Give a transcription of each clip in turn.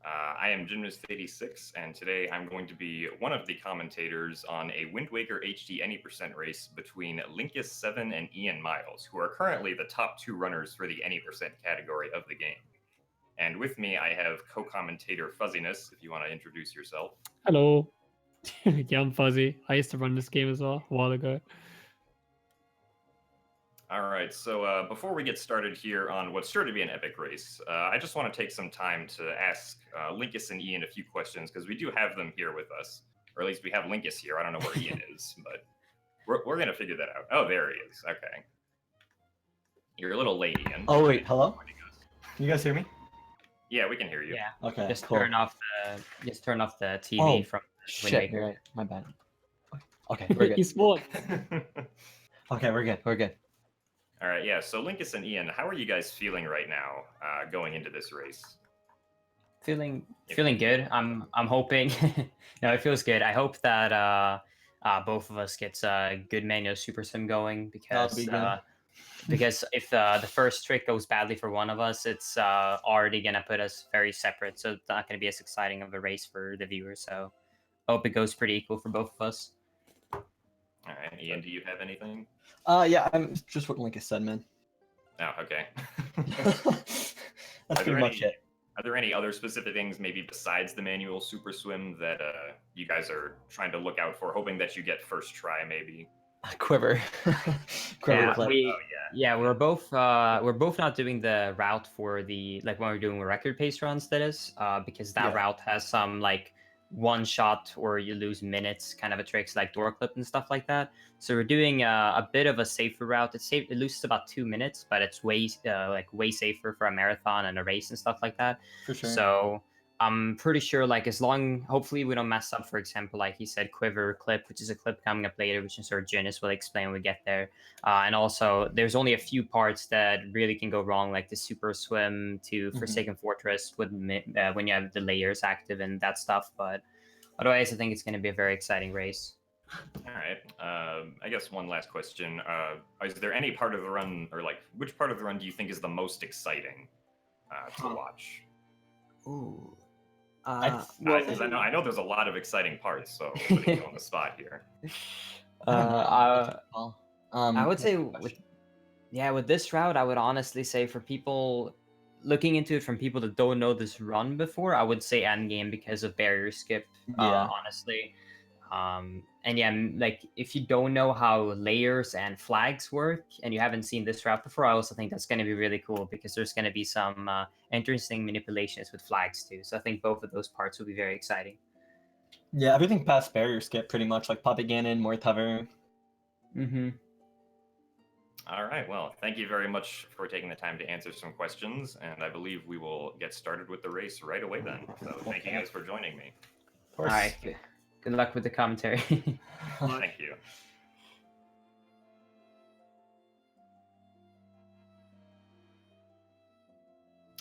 I am Gymnast86, and today I'm going to be one of the commentators on a Wind Waker HD Any% race between Linkus7 and Ian Miles, who are currently the top two runners for the Any% category of the game. And with me, I have co-commentator Fuzziness, if you want to introduce yourself. Hello. Yeah, I'm Fuzzy. I used to run this game as well a while ago. All right, so before we get started here on what's sure to be an epic race, I just want to take some time to ask Linkus and Ian a few questions, because we do have them here with us. Or at least we have Linkus here. I don't know where Ian is, but we're going to figure that out. Oh, there he is. Okay. You're a little late, Ian. Oh, wait, hello? Can you guys hear me? Yeah, we can hear you. Yeah. Okay, Just cool. turn off the TV from the Wind Shit, Waker. you're right. My bad. Okay, we're good. Esports. Okay, we're good. We're good. All right, yeah. So Linkus and Ian, how are you guys feeling right now going into this race? Feeling good. I'm hoping. No, it feels good. I hope that both of us gets a good manual super sim going, because be good. because if the first trick goes badly for one of us, it's already gonna put us very separate. So it's not gonna be as exciting of a race for the viewers. So I hope it goes pretty equal for both of us. All right, Ian, do you have anything? Yeah, I'm just what Linkus said, man. Oh, okay. That's pretty much it. Are there any other specific things, maybe besides the manual super swim, that you guys are trying to look out for, hoping that you get first try, maybe? Quiver. Yeah, clip. we're both not doing the route for the, like, when we're doing record pace runs, that is, because that route has some like one shot or you lose minutes kind of a tricks, like door clip and stuff like that. So we're doing a bit of a safer route. It loses about 2 minutes, but it's way safer for a marathon and a race and stuff like that. For sure. So I'm pretty sure, like, hopefully we don't mess up, for example, like he said, quiver clip, which is a clip coming up later, which is sort of Janice will explain when we get there. And also, there's only a few parts that really can go wrong, like the super swim to Forsaken Fortress with when you have the layers active and that stuff. But otherwise, I think it's going to be a very exciting race. All right. I guess one last question. Is there any part of the run, or like, which part of the run do you think is the most exciting to watch? Ooh. Because I know there's a lot of exciting parts, so putting you on the spot here. I would say with this route, I would honestly say, for people looking into it from people that don't know this run before, I would say endgame, because of barrier skip. Honestly. And yeah, like, if you don't know how layers and flags work and you haven't seen this route before, I also think that's going to be really cool, because there's going to be some interesting manipulations with flags too. So I think both of those parts will be very exciting. Yeah, everything past barrier skip, pretty much, like Papa Ganon, Morthover. All right, well, thank you very much for taking the time to answer some questions, and I believe we will get started with the race right away then. So thank you guys for joining me. Of course. All right. Good luck with the commentary. Thank you.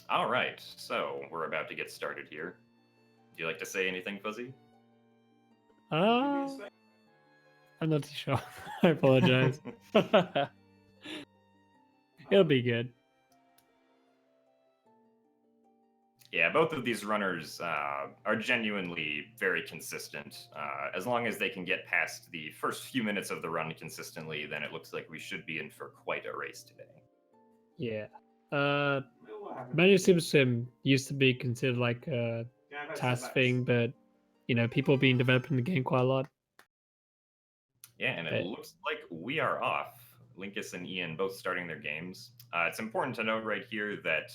All right, so we're about to get started here. Would you like to say anything, Fuzzy? I'm not too sure. I apologize. It'll be good. Yeah, both of these runners are genuinely very consistent. As long as they can get past the first few minutes of the run consistently, then it looks like we should be in for quite a race today. Yeah. Manual Super Sim used to be considered like a task thing, but people have been developing the game quite a lot. Yeah, and it looks like we are off. Linkus and Ian both starting their games. It's important to note right here that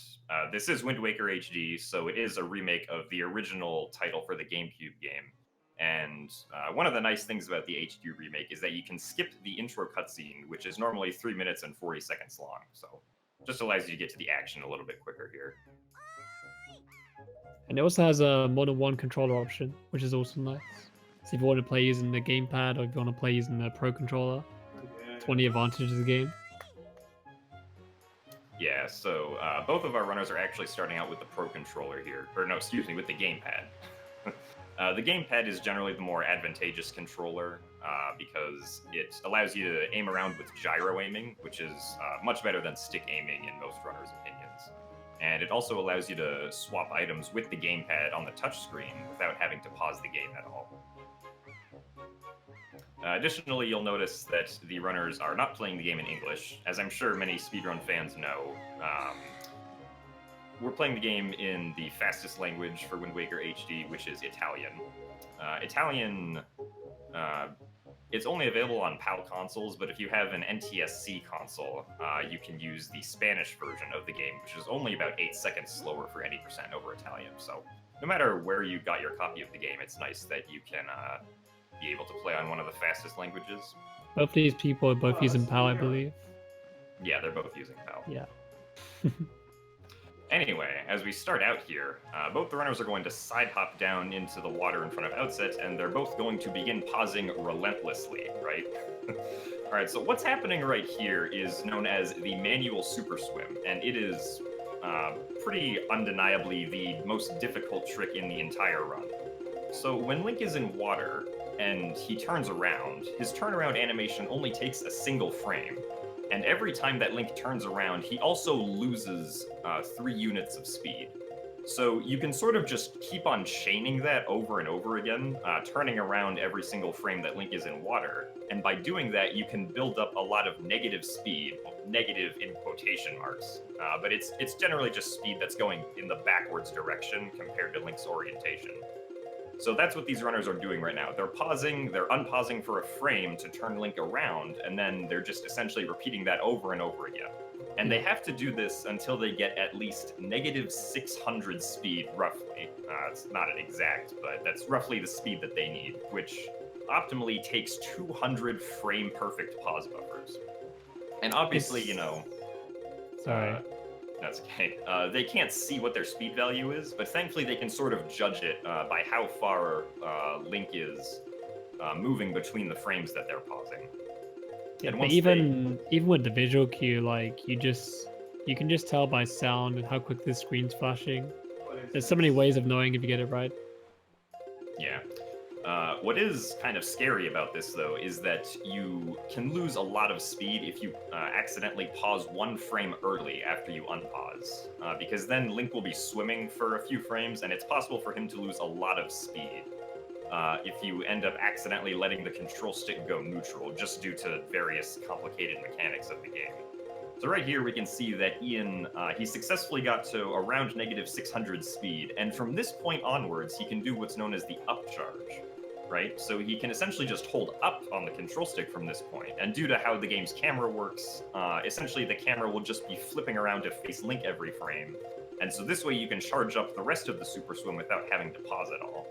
this is Wind Waker HD, so it is a remake of the original title for the GameCube game. And one of the nice things about the HD remake is that you can skip the intro cutscene, which is normally 3 minutes and 40 seconds long. So it just allows you to get to the action a little bit quicker here. And it also has a more than one controller option, which is also nice. So if you want to play using the gamepad, or if you want to play using the Pro Controller, it's one of the advantages of the game. Yeah, so both of our runners are actually starting out with the Pro Controller here. Or no, excuse me, with the gamepad. The gamepad is generally the more advantageous controller because it allows you to aim around with gyro aiming, which is much better than stick aiming in most runners' opinions. and it also allows you to swap items with the gamepad on the touchscreen without having to pause the game at all. Additionally, you'll notice that the runners are not playing the game in English, as I'm sure many speedrun fans know. We're playing the game in the fastest language for Wind Waker HD, which is Italian. Italian, it's only available on PAL consoles, but if you have an NTSC console, you can use the Spanish version of the game, which is only about 8 seconds slower for any percent over Italian. So no matter where you got your copy of the game, it's nice that you can be able to play on one of the fastest languages. Both these people are both using PAL, I believe. Yeah, they're both using PAL. Yeah. Anyway, as we start out here, both the runners are going to side hop down into the water in front of Outset, and they're both going to begin pausing relentlessly, right? Alright, so what's happening right here is known as the manual super swim, and it is pretty undeniably the most difficult trick in the entire run. So when Link is in water, and he turns around, his turnaround animation only takes a single frame. And every time that Link turns around, he also loses 3 units of speed. So you can sort of just keep on chaining that over and over again, turning around every single frame that Link is in water. And by doing that, you can build up a lot of negative speed, negative in quotation marks, but it's generally just speed that's going in the backwards direction compared to Link's orientation. So that's what these runners are doing right now. They're pausing, they're unpausing for a frame to turn Link around, and then they're just essentially repeating that over and over again. And they have to do this until they get at least negative 600 speed, roughly. It's not an exact, but that's roughly the speed that they need, which optimally takes 200 frame-perfect pause buffers. And obviously, you know... Sorry. That's okay. They can't see what their speed value is, but thankfully they can sort of judge it by how far Link is moving between the frames that they're pausing. Yeah, but even with the visual cue, like you can just tell by sound and how quick the screen's flashing. There's so many ways of knowing if you get it right. Yeah. What is kind of scary about this, though, is that you can lose a lot of speed if you accidentally pause 1 frame early after you unpause, because then Link will be swimming for a few frames, and it's possible for him to lose a lot of speed if you end up accidentally letting the control stick go neutral, just due to various complicated mechanics of the game. So right here we can see that Ian, he successfully got to around negative 600 speed, and from this point onwards, he can do what's known as the upcharge, right? So he can essentially just hold up on the control stick from this point, and due to how the game's camera works, essentially the camera will just be flipping around to face Link every frame, and so this way you can charge up the rest of the Super Swim without having to pause at all.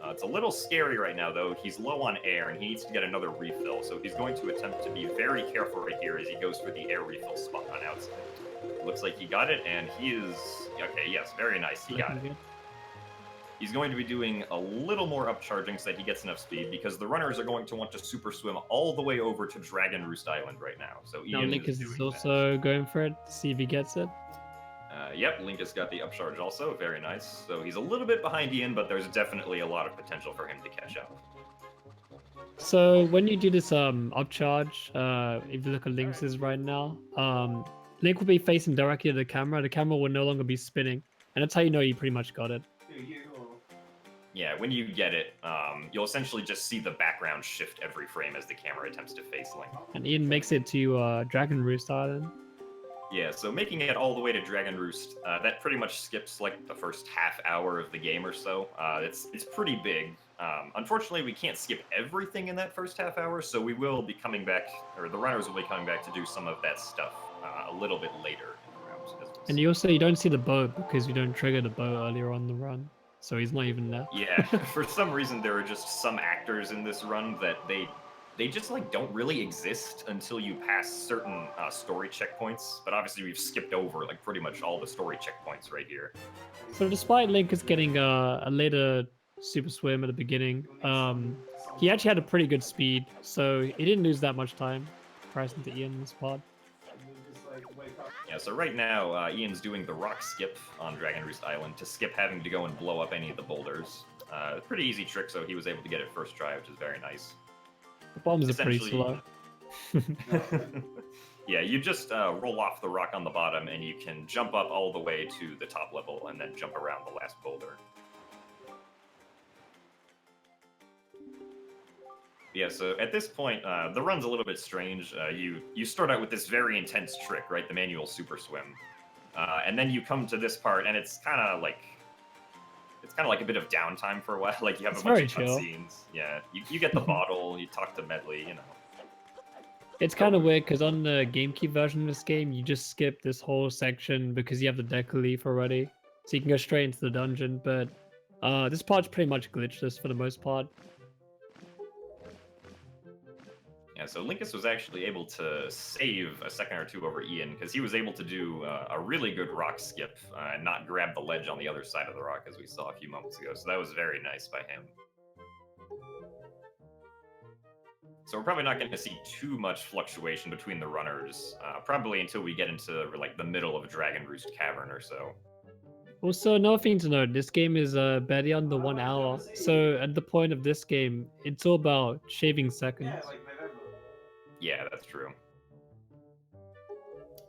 It's a little scary right now, though. He's low on air, and he needs to get another refill, so he's going to attempt to be very careful right here as he goes for the air refill spot on Outside. Looks like he got it, and he is... Okay, yes, very nice. He got it. He's going to be doing a little more upcharging so that he gets enough speed, because the runners are going to want to super swim all the way over to Dragon Roost Island right now. So Ian Linkus is also going for it to see if he gets it. Yep, Linkus got the upcharge also. Very nice. So he's a little bit behind Ian, but there's definitely a lot of potential for him to catch up. So when you do this upcharge, if you look at Links's right now, Link will be facing directly at the camera. The camera will no longer be spinning, and that's how you know you pretty much got it. Yeah, when you get it, you'll essentially just see the background shift every frame as the camera attempts to face Link. And Ian makes it to Dragon Roost Island. Yeah, so making it all the way to Dragon Roost, that pretty much skips like the first half hour of the game or so. It's pretty big. Unfortunately, we can't skip everything in that first half hour, so we will be coming back, or the runners will be coming back to do some of that stuff a little bit later in the round. And you don't see the boat because you don't trigger the boat earlier on the run, so he's not even there. Yeah, for some reason there are just some actors in this run that they just like don't really exist until you pass certain story checkpoints, but obviously we've skipped over like pretty much all the story checkpoints right here. So despite Linkus getting a later super swim at the beginning, he actually had a pretty good speed, so he didn't lose that much time in comparison to Ian in this pod. Yeah, so right now Ian's doing the rock skip on Dragon Roost Island to skip having to go and blow up any of the boulders. Pretty easy trick, so he was able to get it first try, which is very nice. The bombs are pretty slow. Yeah, you just roll off the rock on the bottom, and you can jump up all the way to the top level, and then jump around the last boulder. Yeah, so at this point, the run's a little bit strange. You start out with this very intense trick, right? The manual super swim. And then you come to this part, and it's kind of like a bit of downtime for a while. Like you have It's a bunch very of chill. cutscenes. Yeah, you get the bottle, you talk to Medley, you know. It's kind of weird because on the GameCube version of this game, you just skip this whole section because you have the Deca Leaf already, so you can go straight into the dungeon. But this part's pretty much glitchless for the most part. Yeah, so Linkus was actually able to save a second or two over Ian because he was able to do a really good rock skip and not grab the ledge on the other side of the rock as we saw a few moments ago. So that was very nice by him. So we're probably not going to see too much fluctuation between the runners, probably until we get into like the middle of Dragon Roost Cavern or so. Also, another thing to note, this game is barely under 1 hour. So at the point of this game, it's all about shaving seconds. Yeah, that's true.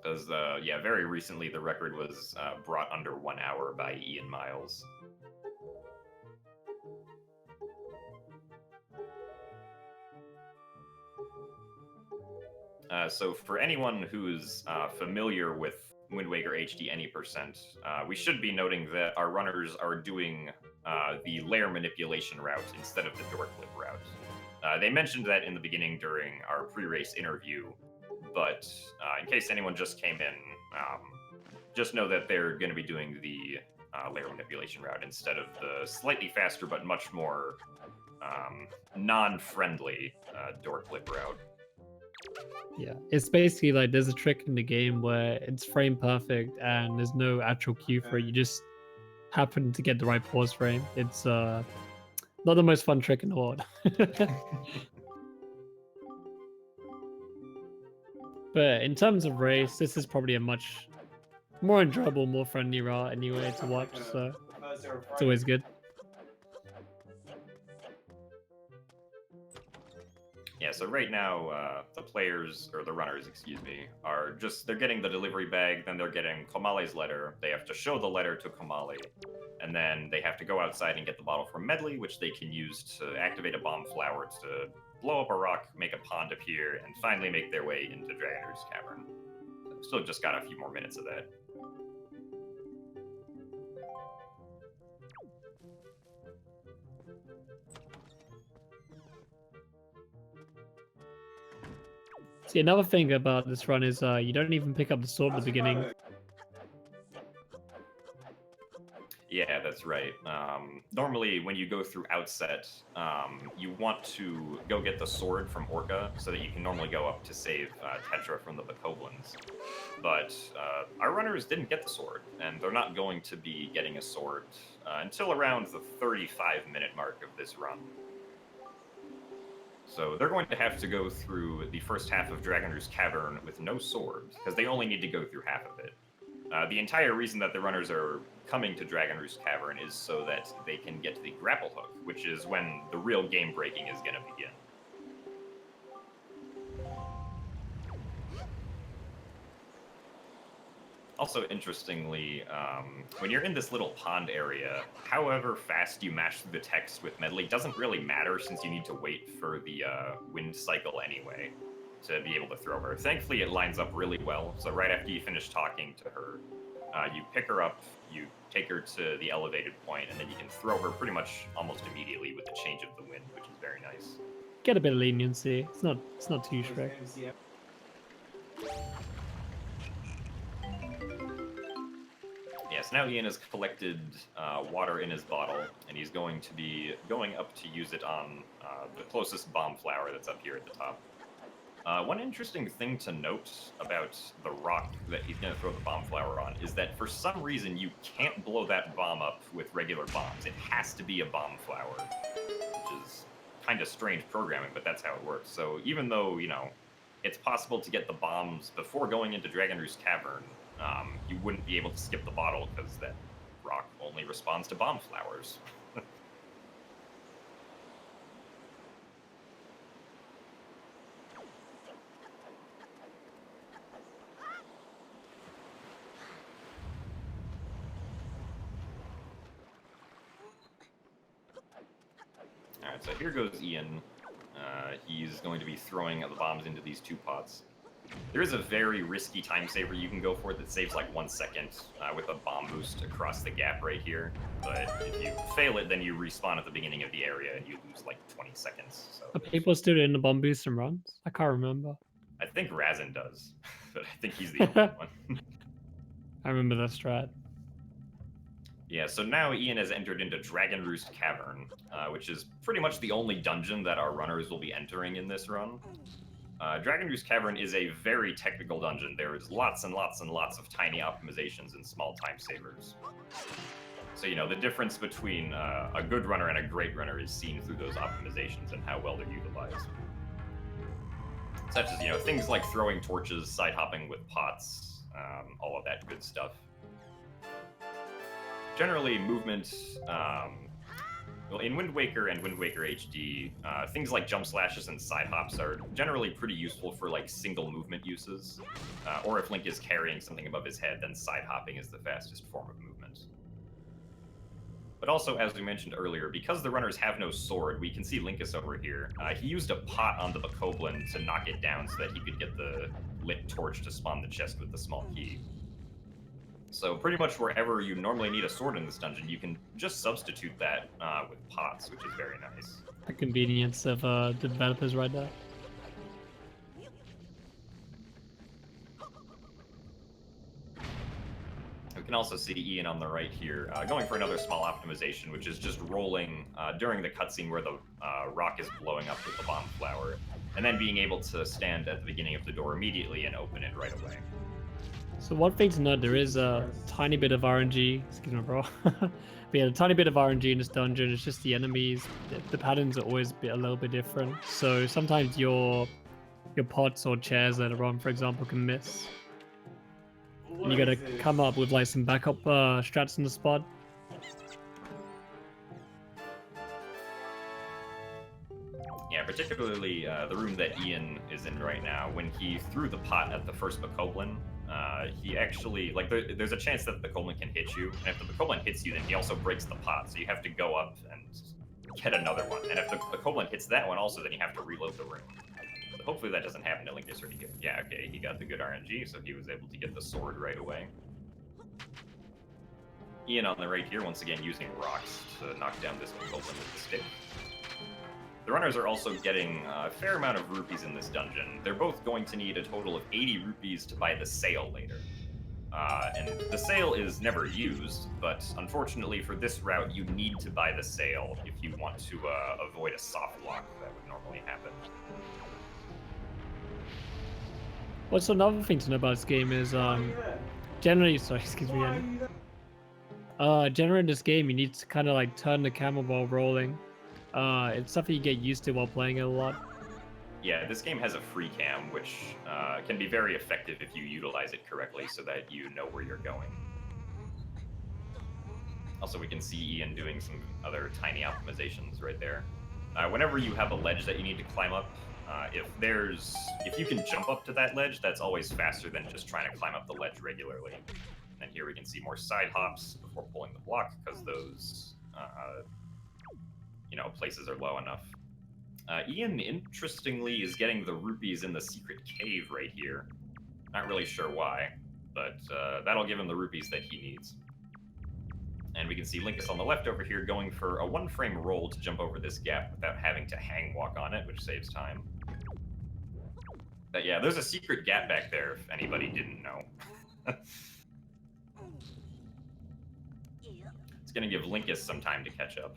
Because, yeah, very recently the record was brought under 1 hour by Ian Miles. So for anyone who's familiar with Wind Waker HD any percent, we should be noting that our runners are doing the layer manipulation route instead of the door clip route. They mentioned that in the beginning during our pre-race interview, but in case anyone just came in, just know that they're going to be doing the layer manipulation route instead of the slightly faster but much more non-friendly door clip route. Yeah, it's basically like there's a trick in the game where it's frame perfect and there's no actual cue for it. You just happen to get the right pause frame. It's not the most fun trick in the world. But in terms of race, this is probably a much more enjoyable, more friendly route anyway to watch, so it's always good. Yeah, so right now, the players, or the runners, excuse me, they're getting the delivery bag, then they're getting Komale's letter. They have to show the letter to Komale, and then they have to go outside and get the bottle from Medley, which they can use to activate a bomb flower to blow up a rock, make a pond appear, and finally make their way into Dragon Roost Cavern. Still just got a few more minutes of that. See, another thing about this run is you don't even pick up the sword at the beginning. Yeah, that's right. Normally, when you go through Outset, you want to go get the sword from Orca so that you can normally go up to save Tetra from the Bokoblins. But our runners didn't get the sword, and they're not going to be getting a sword until around the 35-minute mark of this run. So they're going to have to go through the first half of Dragon Roost Cavern with no sword, because they only need to go through half of it. The entire reason that the runners are coming to Dragon Roost Cavern is so that they can get to the grapple hook, which is when the real game breaking is going to begin. Also, interestingly, when you're in this little pond area, however fast you mash through the text with Medley doesn't really matter since you need to wait for the wind cycle anyway to be able to throw her. Thankfully, it lines up really well, so right after you finish talking to her, you pick her up, you take her to the elevated point, and then you can throw her pretty much almost immediately with the change of the wind, which is very nice. Get a bit of leniency. It's not too strict. Yes, now Ian has collected water in his bottle, and he's going to be going up to use it on the closest bomb flower that's up here at the top. One interesting thing to note about the rock that he's going to throw the bomb flower on is that for some reason you can't blow that bomb up with regular bombs. It has to be a bomb flower, which is kind of strange programming, but that's how it works. So even though, you know, it's possible to get the bombs before going into Dragon Roost Cavern, you wouldn't be able to skip the bottle because that rock only responds to bomb flowers. So here goes Ian. He's going to be throwing the bombs into these 2 pots. There is a very risky time saver you can go for that saves like 1 second with a bomb boost across the gap right here. But if you fail it, then you respawn at the beginning of the area and you lose like 20 seconds. So Are people still doing the bomb boost and runs? I can't remember. I think Razin does, but I think he's the only one. I remember that strat. Yeah, so now Ian has entered into Dragon Roost Cavern, which is pretty much the only dungeon that our runners will be entering in this run. Dragon Roost Cavern is a very technical dungeon. There is lots and lots and lots of tiny optimizations and small time savers. So, you know, the difference between a good runner and a great runner is seen through those optimizations and how well they're utilized. Such as, you know, things like throwing torches, side hopping with pots, all of that good stuff. Generally, movement, well, in Wind Waker and Wind Waker HD, things like jump slashes and side hops are generally pretty useful for like single movement uses. Or if Link is carrying something above his head, then side hopping is the fastest form of movement. But also, as we mentioned earlier, because the runners have no sword, we can see Linkus over here. He used a pot on the Bokoblin to knock it down so that he could get the lit torch to spawn the chest with the small key. So pretty much wherever you normally need a sword in this dungeon, you can just substitute that with pots, which is very nice. The convenience of the developers right there. We can also see Ian on the right here, going for another small optimization, which is just rolling during the cutscene where the rock is blowing up with the bomb flower, and then being able to stand at the beginning of the door immediately and open it right away. So one thing to note, there is a tiny bit of RNG. Excuse me, bro. But yeah, a tiny bit of RNG in this dungeon. It's just the enemies. The patterns are always a little bit different. So sometimes your pots or chairs that are on, for example, can miss. And you gotta come up with like some backup strats in the spot. Yeah, particularly the room that Ian is in right now. When he threw the pot at the first Bokoblin, he actually, like, there's a chance that the Bokoblin can hit you, and if the Bokoblin hits you, then he also breaks the pot, so you have to go up and get another one. And if the Bokoblin hits that one also, then you have to reload the room. So hopefully that doesn't happen to Linkus right here. Yeah, okay, he got the good RNG, so he was able to get the sword right away. Ian on the right here, once again using rocks to knock down this Bokoblin with the stick. The runners are also getting a fair amount of rupees in this dungeon. They're both going to need a total of 80 rupees to buy the sail later. And the sail is never used, but unfortunately for this route, you need to buy the sail if you want to avoid a soft lock that would normally happen. What's another thing to know about this game is generally, sorry, excuse me. Generally in this game, you need to kind of like turn the camera while rolling. It's something you get used to while playing it a lot. Yeah, this game has a free cam, which can be very effective if you utilize it correctly so that you know where you're going. Also, we can see Ian doing some other tiny optimizations right there. Whenever you have a ledge that you need to climb up, if you can jump up to that ledge, that's always faster than just trying to climb up the ledge regularly. And here we can see more side hops before pulling the block, because those places are low enough. Ian, interestingly, is getting the rupees in the secret cave right here. Not really sure why, but that'll give him the rupees that he needs. And we can see Linkus on the left over here going for a one-frame roll to jump over this gap without having to hang walk on it, which saves time. But yeah, there's a secret gap back there if anybody didn't know. It's going to give Linkus some time to catch up.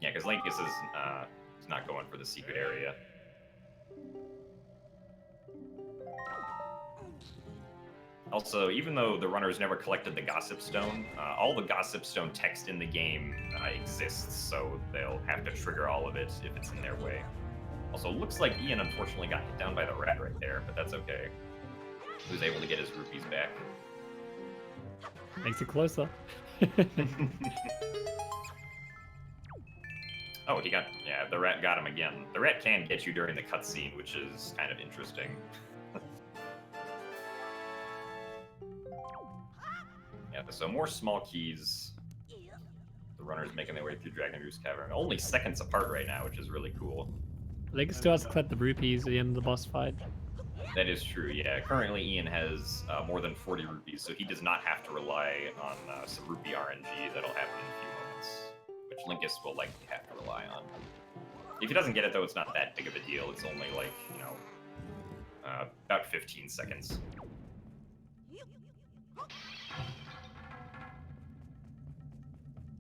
Yeah, because Linkus is not going for the secret area. Also, even though the runners never collected the Gossip Stone, all the Gossip Stone text in the game exists, so they'll have to trigger all of it if it's in their way. Also, looks like Ian unfortunately got hit down by the rat right there, but that's okay. He was able to get his rupees back. Makes it closer. Oh, yeah, the rat got him again. The rat can get you during the cutscene, which is kind of interesting. Yeah, so more small keys. The The runners making their way through Dragon Roost Cavern. Only seconds apart right now, which is really cool. Linkus still has to collect the rupees at the end of the boss fight. That is true, yeah. Currently, Ian has more than 40 rupees, so he does not have to rely on some rupee RNG that'll happen in a few moments, which Linkus will likely have to rely on. If he doesn't get it, though, it's not that big of a deal. It's only like, you know, about 15 seconds.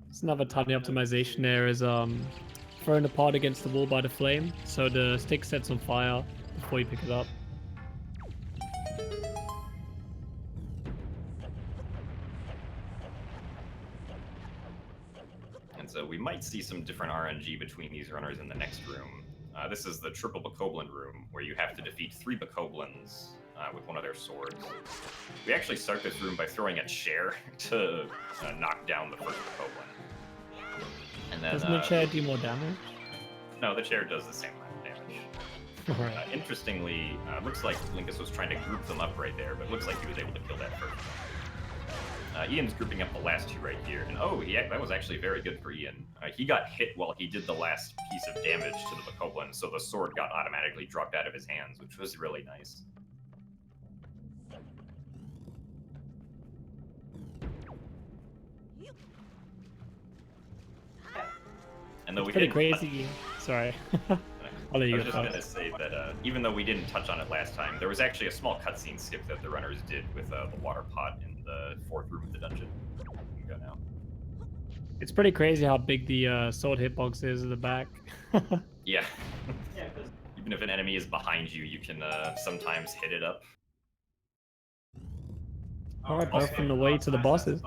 It's another tiny optimization there is throwing the pod against the wall by the flame, so the stick sets on fire before you pick it up. And so we might see some different RNG between these runners in the next room. This is the triple Bokoblin room, where you have to defeat 3 Bokoblins with one of their swords. We actually start this room by throwing a chair to knock down the first Bokoblin. And then, Doesn't the chair do more damage? No, the chair does the same amount of damage. Right. Interestingly, looks like Linkus was trying to group them up right there, but looks like he was able to kill that first one. Ian's grouping up the last 2 right here, and oh, that was actually very good for Ian. He got hit while he did the last piece of damage to the Bokoblin, so the sword got automatically dropped out of his hands, which was really nice. And though It's we pretty didn't crazy. Sorry. I'll let I you was go just going first. to say that even though we didn't touch on it last time, there was actually a small cutscene skip that the runners did with the water pot in the 4th room of the dungeon. You can go now. It's pretty crazy how big the sword hitbox is at the back. Yeah. Even if an enemy is behind you, you can sometimes hit it up. Alright, both on the way to the bosses.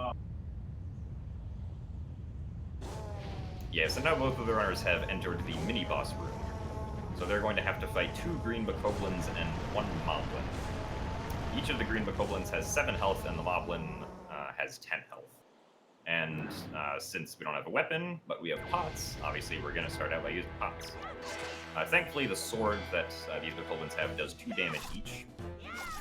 Yeah, so now both of the runners have entered the mini-boss room. So they're going to have to fight 2 green Bokoblins and 1 Moblin. Each of the green Bokoblins has 7 health, and the Moblin has 10 health. And since we don't have a weapon, but we have pots, obviously we're going to start out by using pots. Thankfully, the sword that these Bokoblins have does 2 damage each.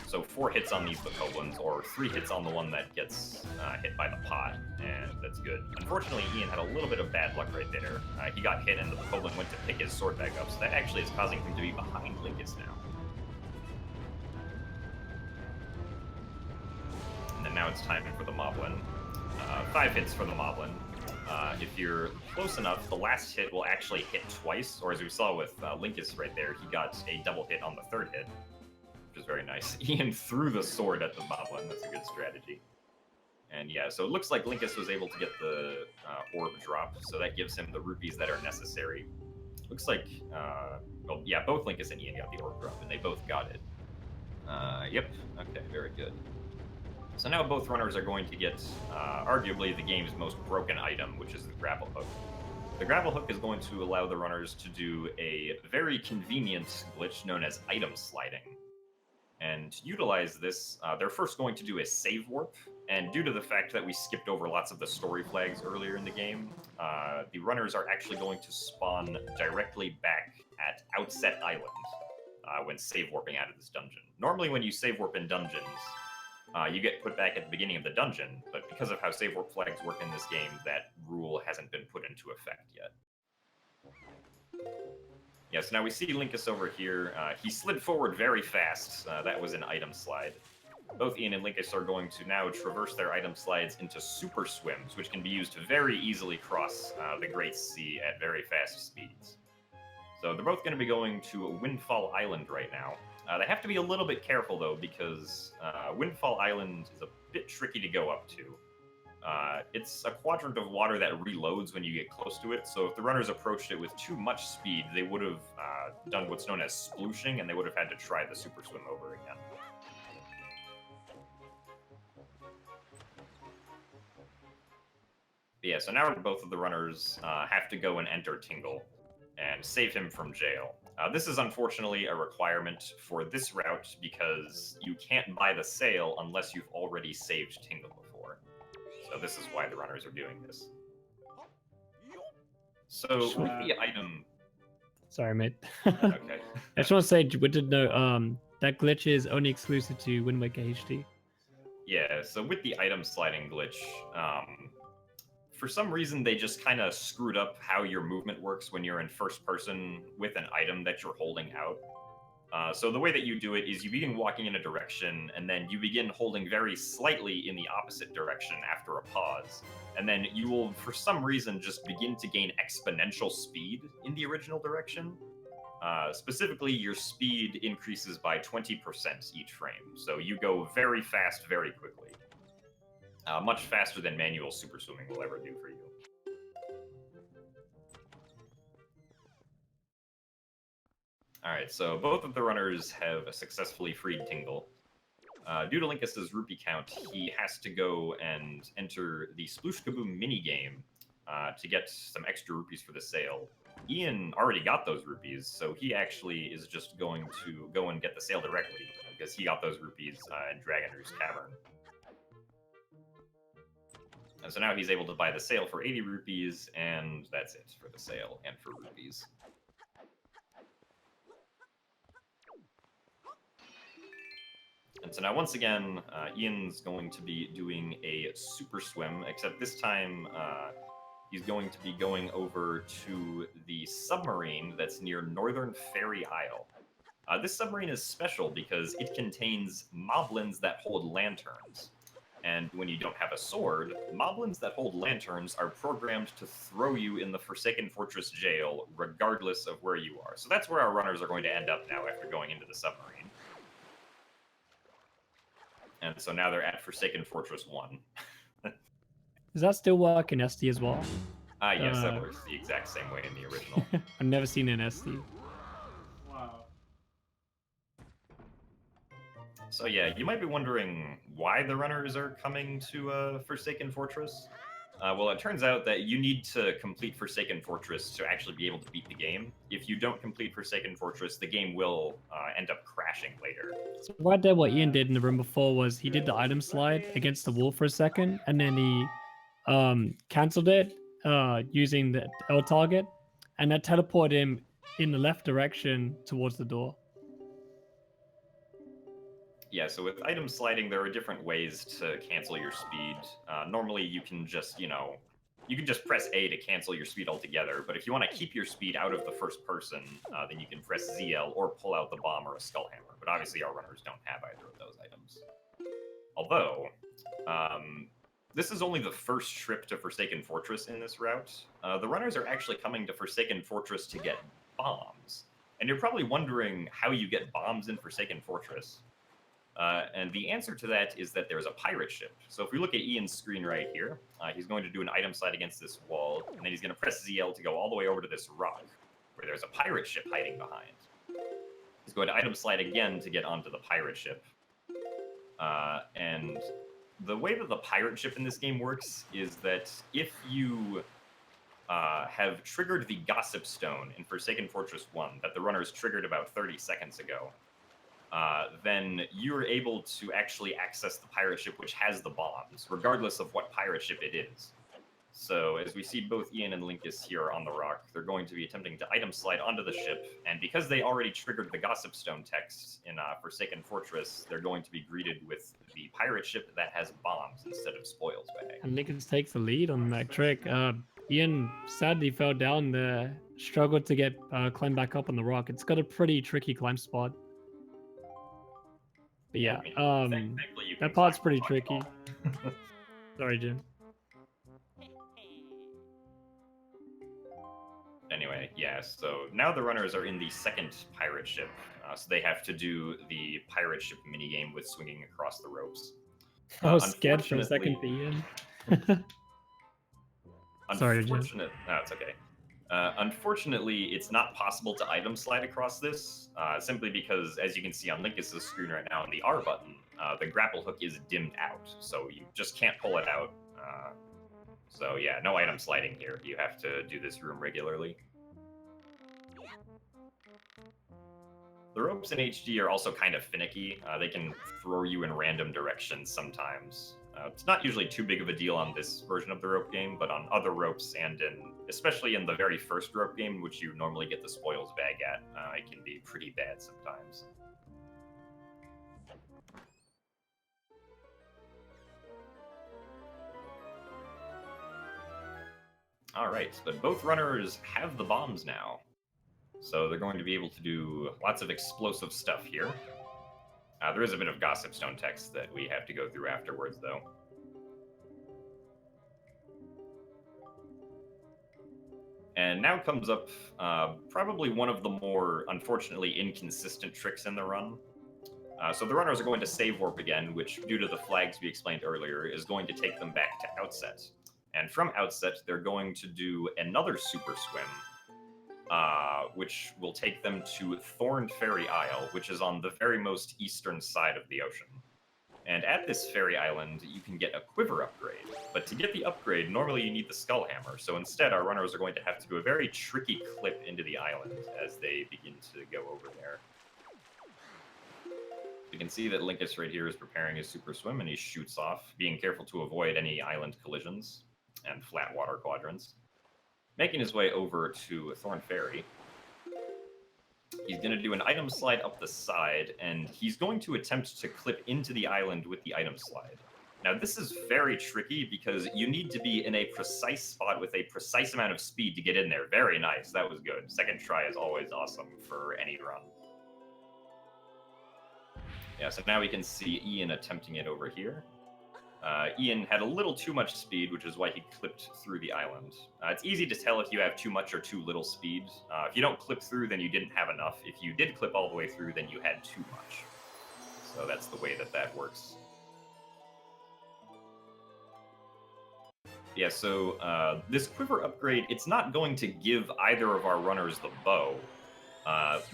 So 4 hits on these Bokoblins, or 3 hits on the one that gets hit by the pot, and that's good. Unfortunately, Ian had a little bit of bad luck right there. He got hit, and the Bokoblin went to pick his sword back up, so that actually is causing him to be behind Linkus now. And then now it's time for the Moblin. 5 hits for the Moblin. If you're close enough, the last hit will actually hit twice, or as we saw with Linkus right there, he got a double hit on the 3rd hit, which is very nice. Ian threw the sword at the Moblin. That's a good strategy. And yeah, so it looks like Linkus was able to get the orb drop, so that gives him the rupees that are necessary. Looks like, well, yeah, both Linkus and Ian got the orb drop, and they both got it. Yep, okay, very good. So now both runners are going to get, arguably, the game's most broken item, which is the grapple hook. The grapple hook is going to allow the runners to do a very convenient glitch known as item sliding. And to utilize this, they're first going to do a save warp, and due to the fact that we skipped over lots of the story flags earlier in the game, the runners are actually going to spawn directly back at Outset Island when save warping out of this dungeon. Normally when you save warp in dungeons, you get put back at the beginning of the dungeon, but because of how save warp flags work in this game, that rule hasn't been put into effect yet. Yeah, so now we see Linkus over here. He slid forward very fast. That was an item slide. Both Ian and Linkus are going to now traverse their item slides into super swims, which can be used to very easily cross the Great Sea at very fast speeds. So they're both going to be going to Windfall Island right now. They have to be a little bit careful, though, because Windfall Island is a bit tricky to go up to. It's a quadrant of water that reloads when you get close to it, so if the runners approached it with too much speed, they would have done what's known as splooshing, and they would have had to try the super swim over again. But yeah, so now both of the runners have to go and enter Tingle and save him from jail. This is unfortunately a requirement for this route because you can't buy the sale unless you've already saved Tingle before. So this is why the runners are doing this. So with the item... Sorry, mate. Okay. I just want to say, we did know that glitch is only exclusive to Wind Waker HD. Yeah, so with the item sliding glitch, for some reason, they just kind of screwed up how your movement works when you're in first person with an item that you're holding out. So the way that you do it is you begin walking in a direction, and then you begin holding very slightly in the opposite direction after a pause. And then you will, for some reason, just begin to gain exponential speed in the original direction. Specifically, your speed increases by 20% each frame. So you go very fast, very quickly. Much faster than manual super swimming will ever do for you. Alright, so both of the runners have successfully freed Tingle. Due to Linkus's rupee count, he has to go and enter the Sploosh Kaboom minigame to get some extra rupees for the sale. Ian already got those rupees, so he actually is just going to go and get the sale directly, because he got those rupees in Dragon Roost Cavern. And so now he's able to buy the sale for 80 rupees, and that's it for the sale and for rupees. And so now, once again, Ian's going to be doing a super swim, except this time he's going to be going over to the submarine that's near Northern Fairy Isle. This submarine is special because it contains moblins that hold lanterns. And when you don't have a sword, moblins that hold lanterns are programmed to throw you in the Forsaken Fortress jail, regardless of where you are. So that's where our runners are going to end up now after going into the submarine. And so now they're at Forsaken Fortress 1. Does that still work in SD as well? Yes, that works the exact same way in the original. I've never seen an SD. Wow. So yeah, you might be wondering why the runners are coming to Forsaken Fortress. Well, it turns out that you need to complete Forsaken Fortress to actually be able to beat the game. If you don't complete Forsaken Fortress, the game will end up crashing later. So right there, what Ian did in the room before was he did the item slide against the wall for a second, and then he cancelled it using the L target, and that teleported him in the left direction towards the door. Yeah, so with item sliding, there are different ways to cancel your speed. Normally, you can just, you can just press A to cancel your speed altogether, but if you want to keep your speed out of the first person, then you can press ZL or pull out the bomb or a skull hammer. But obviously, our runners don't have either of those items. Although, this is only the first trip to Forsaken Fortress in this route. The runners are actually coming to Forsaken Fortress to get bombs. And you're probably wondering how you get bombs in Forsaken Fortress. And the answer to that is that there's a pirate ship. So if we look at Ian's screen right here, he's going to do an item slide against this wall, and then he's going to press ZL to go all the way over to this rock, where there's a pirate ship hiding behind. He's going to item slide again to get onto the pirate ship. And the way that the pirate ship in this game works is that if you have triggered the Gossip Stone in Forsaken Fortress 1 that the runners triggered about 30 seconds ago, then you're able to actually access the pirate ship which has the bombs, regardless of what pirate ship it is. So as we see both Ian and Linkus here on the rock, they're going to be attempting to item slide onto the ship, and because they already triggered the Gossip Stone text in Forsaken Fortress, they're going to be greeted with the pirate ship that has bombs instead of spoils bag. And Linkus takes the lead on that trick. Ian sadly fell down there, struggled to get climb back up on the rock. It's got a pretty tricky climb spot. But yeah, that part's pretty tricky. Sorry, Jim. Anyway, yeah, so now the runners are in the second pirate ship, so they have to do the pirate ship minigame with swinging across the ropes. I was scared for a second for Ian. Sorry, Jim. No, it's okay. Unfortunately, it's not possible to item slide across this, simply because, as you can see on Linkus' screen right now on the R button, the grapple hook is dimmed out, so you just can't pull it out. So yeah, no item sliding here. You have to do this room regularly. The ropes in HD are also kind of finicky. They can throw you in random directions sometimes. It's not usually too big of a deal on this version of the rope game, but on other ropes and especially in the very first rope game, which you normally get the spoils bag at, it can be pretty bad sometimes. All right, but both runners have the bombs now. So they're going to be able to do lots of explosive stuff here. There is a bit of gossip stone text that we have to go through afterwards, though. And now comes up probably one of the more, unfortunately, inconsistent tricks in the run. So the runners are going to save warp again, which, due to the flags we explained earlier, is going to take them back to Outset. And from Outset, they're going to do another Super Swim, which will take them to Thorned Fairy Isle, which is on the very most eastern side of the ocean. And at this fairy island, you can get a quiver upgrade. But to get the upgrade, normally you need the skull hammer. So instead, our runners are going to have to do a very tricky clip into the island as they begin to go over there. You can see that Linkus right here is preparing his super swim, and he shoots off, being careful to avoid any island collisions and flat water quadrants. Making his way over to Thorn Fairy, he's going to do an item slide up the side, and he's going to attempt to clip into the island with the item slide. Now, this is very tricky because you need to be in a precise spot with a precise amount of speed to get in there. Very nice. That was good. Second try is always awesome for any run. Yeah, so now we can see Ian attempting it over here. Ian had a little too much speed, which is why he clipped through the island. It's easy to tell if you have too much or too little speed. If you don't clip through, then you didn't have enough. If you did clip all the way through, then you had too much. So that's the way that that works. Yeah, so this quiver upgrade, it's not going to give either of our runners the bow,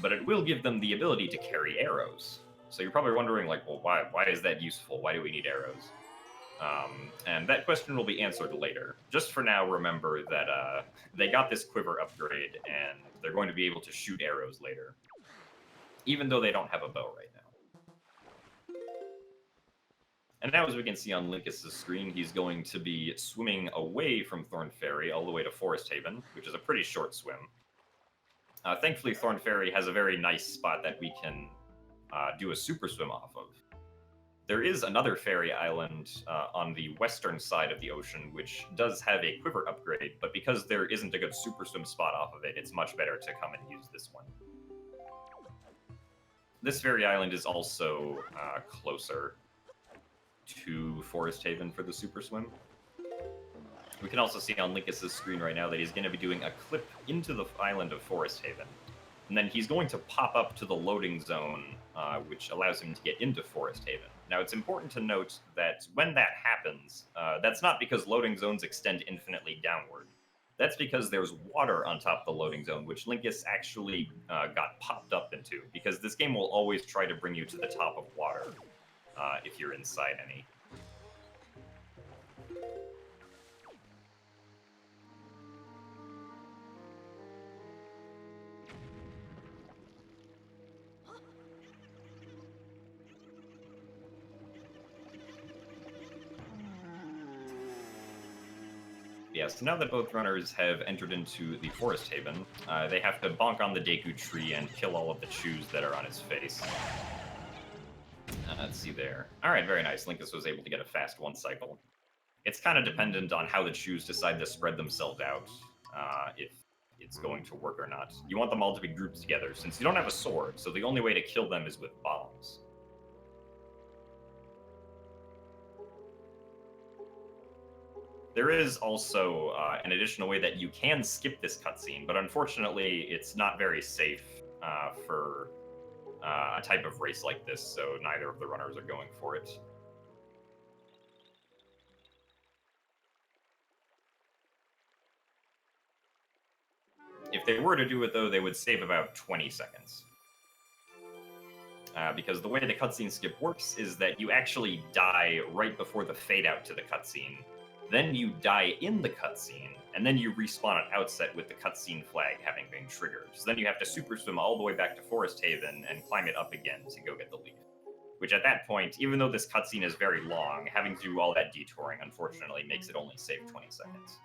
but it will give them the ability to carry arrows. So you're probably wondering, like, well, why is that useful? Why do we need arrows? And that question will be answered later. Just for now, remember that they got this quiver upgrade, and they're going to be able to shoot arrows later, even though they don't have a bow right now. And now, as we can see on Linkus' screen, he's going to be swimming away from Thorn Fairy all the way to Forest Haven, which is a pretty short swim. Thankfully, Thorn Fairy has a very nice spot that we can do a super swim off of. There is another fairy island on the western side of the ocean, which does have a quiver upgrade, but because there isn't a good super swim spot off of it, it's much better to come and use this one. This fairy island is also closer to Forest Haven for the super swim. We can also see on Linkus' screen right now that he's going to be doing a clip into the island of Forest Haven. And then he's going to pop up to the loading zone, which allows him to get into Forest Haven. Now, it's important to note that when that happens, that's not because loading zones extend infinitely downward. That's because there's water on top of the loading zone, which Linkus actually got popped up into, because this game will always try to bring you to the top of water if you're inside any. Yeah, so now that both runners have entered into the Forest Haven, they have to bonk on the Deku tree and kill all of the chews that are on his face. Let's see there. Alright, very nice. Linkus was able to get a fast one cycle. It's kind of dependent on how the chews decide to spread themselves out, if it's going to work or not. You want them all to be grouped together, since you don't have a sword, so the only way to kill them is with bombs. There is also an additional way that you can skip this cutscene, but unfortunately it's not very safe for a type of race like this, so neither of the runners are going for it. If they were to do it, though, they would save about 20 seconds. Because the way the cutscene skip works is that you actually die right before the fade out to the cutscene. Then you die in the cutscene, and then you respawn at Outset with the cutscene flag having been triggered. So then you have to super swim all the way back to Forest Haven and climb it up again to go get the leaf. Which at that point, even though this cutscene is very long, having to do all that detouring unfortunately makes it only save 20 seconds.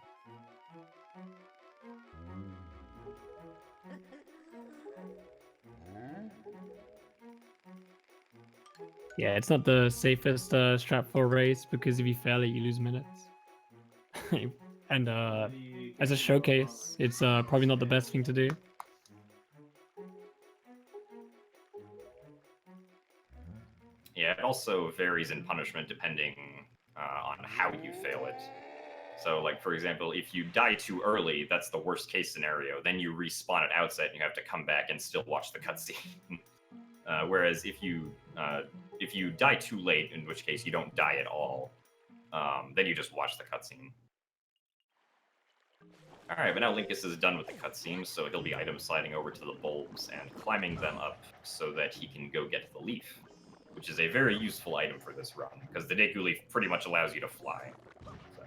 Yeah, it's not the safest strat for a race, because if you fail it, you lose minutes. And as a showcase, it's probably not the best thing to do. Yeah, it also varies in punishment depending on how you fail it. So, like, for example, if you die too early, that's the worst case scenario. Then you respawn at outset and you have to come back and still watch the cutscene. Whereas if you die too late, in which case you don't die at all, then you just watch the cutscene. Alright, but now Linkus is done with the cutscene, so he'll be item sliding over to the bulbs and climbing them up so that he can go get the leaf, which is a very useful item for this run, because the Deku Leaf pretty much allows you to fly. So,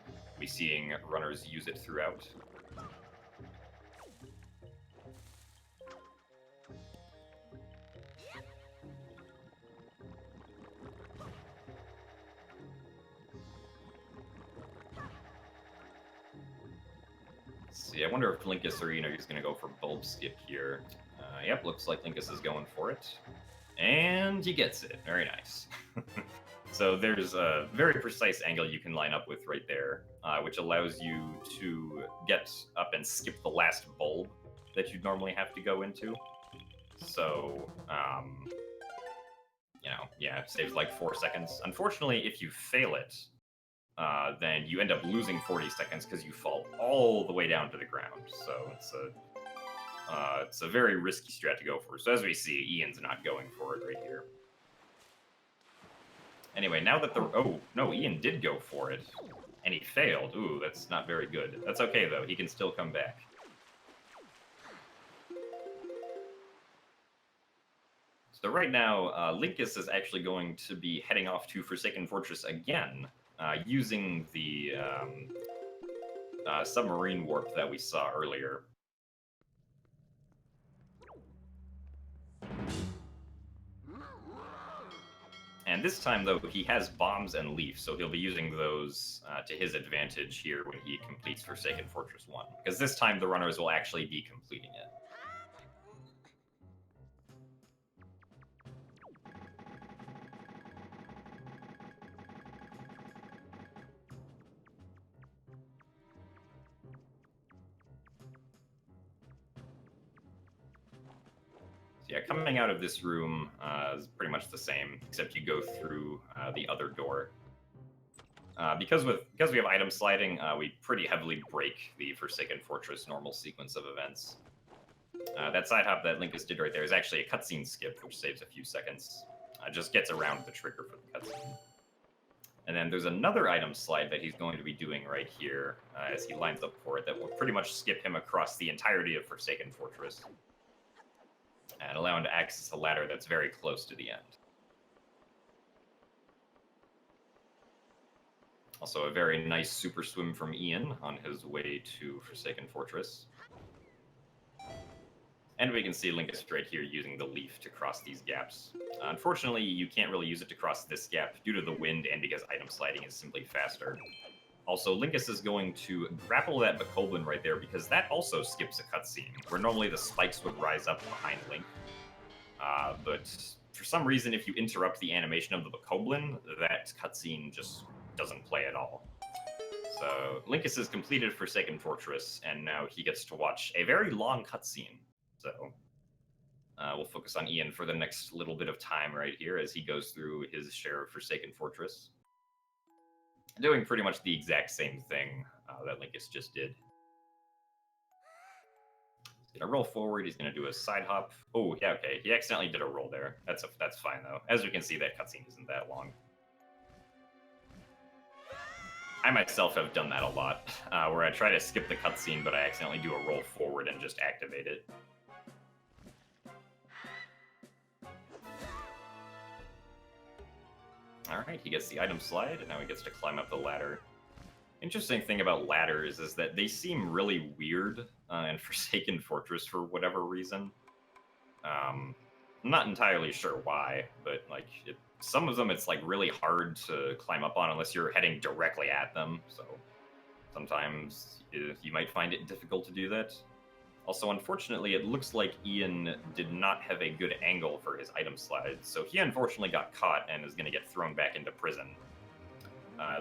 we'll be seeing runners use it throughout. See, I wonder if Linkus or Ian are just going to go for bulb skip here. Yep, looks like Linkus is going for it. And he gets it. Very nice. So there's a very precise angle you can line up with right there, which allows you to get up and skip the last bulb that you'd normally have to go into. So, you know, yeah, it saves like 4 seconds. Unfortunately, if you fail it, then you end up losing 40 seconds because you fall all the way down to the ground. So it's a very risky strat to go for. So as we see, Ian's not going for it right here. Anyway, now that oh, no, Ian did go for it, and he failed. Ooh, that's not very good. That's okay, though. He can still come back. So right now, Linkus is actually going to be heading off to Forsaken Fortress again, using the submarine warp that we saw earlier. And this time, though, he has bombs and leaf, so he'll be using those to his advantage here when he completes Forsaken Fortress 1. Because this time, the runners will actually be completing it. Yeah, coming out of this room is pretty much the same, except you go through the other door. Because we have item sliding, we pretty heavily break the Forsaken Fortress normal sequence of events. That side hop that Linkus did right there is actually a cutscene skip, which saves a few seconds. Just gets around the trigger for the cutscene. And then there's another item slide that he's going to be doing right here as he lines up for it that will pretty much skip him across the entirety of Forsaken Fortress, and allow him to access a ladder that's very close to the end. Also a very nice super swim from Ian on his way to Forsaken Fortress. And we can see Linkus right here using the leaf to cross these gaps. Unfortunately, you can't really use it to cross this gap due to the wind and because item sliding is simply faster. Also, Linkus is going to grapple that Bokoblin right there because that also skips a cutscene, where normally the spikes would rise up behind Link. But for some reason, if you interrupt the animation of the Bokoblin, that cutscene just doesn't play at all. So Linkus has completed Forsaken Fortress, and now he gets to watch a very long cutscene. So we'll focus on Ian for the next little bit of time right here as he goes through his share of Forsaken Fortress, doing pretty much the exact same thing that Linkus just did. He's gonna roll forward. He's gonna do a side hop. Oh, yeah, okay. He accidentally did a roll there. That's fine though. As we can see, that cutscene isn't that long. I myself have done that a lot, where I try to skip the cutscene, but I accidentally do a roll forward and just activate it. Alright, he gets the item slide, and now he gets to climb up the ladder. Interesting thing about ladders is that they seem really weird in Forsaken Fortress for whatever reason. I'm not entirely sure why, but like some of them it's like really hard to climb up on unless you're heading directly at them, so sometimes you might find it difficult to do that. Also, unfortunately, it looks like Ian did not have a good angle for his item slide, so he unfortunately got caught and is going to get thrown back into prison.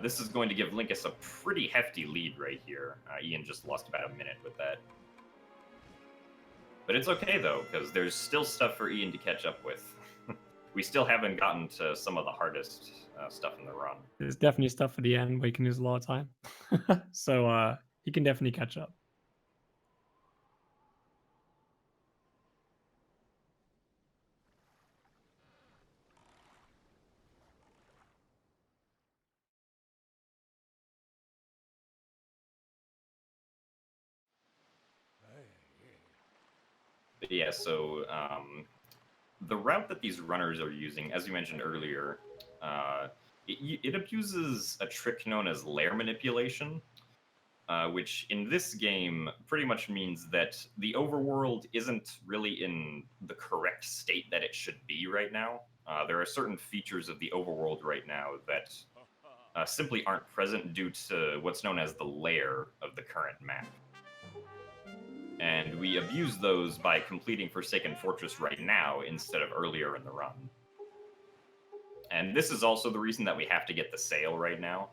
This is going to give Linkus a pretty hefty lead right here. Ian just lost about a minute with that. But it's okay, though, because there's still stuff for Ian to catch up with. We still haven't gotten to some of the hardest stuff in the run. There's definitely stuff for the end where you can use a lot of time. So you can definitely catch up. But yeah, so the route that these runners are using, as you mentioned earlier, it abuses a trick known as layer manipulation, which in this game pretty much means that the overworld isn't really in the correct state that it should be right now. There are certain features of the overworld right now that simply aren't present due to what's known as the layer of the current map. And we abuse those by completing Forsaken Fortress right now instead of earlier in the run. And this is also the reason that we have to get the sale right now.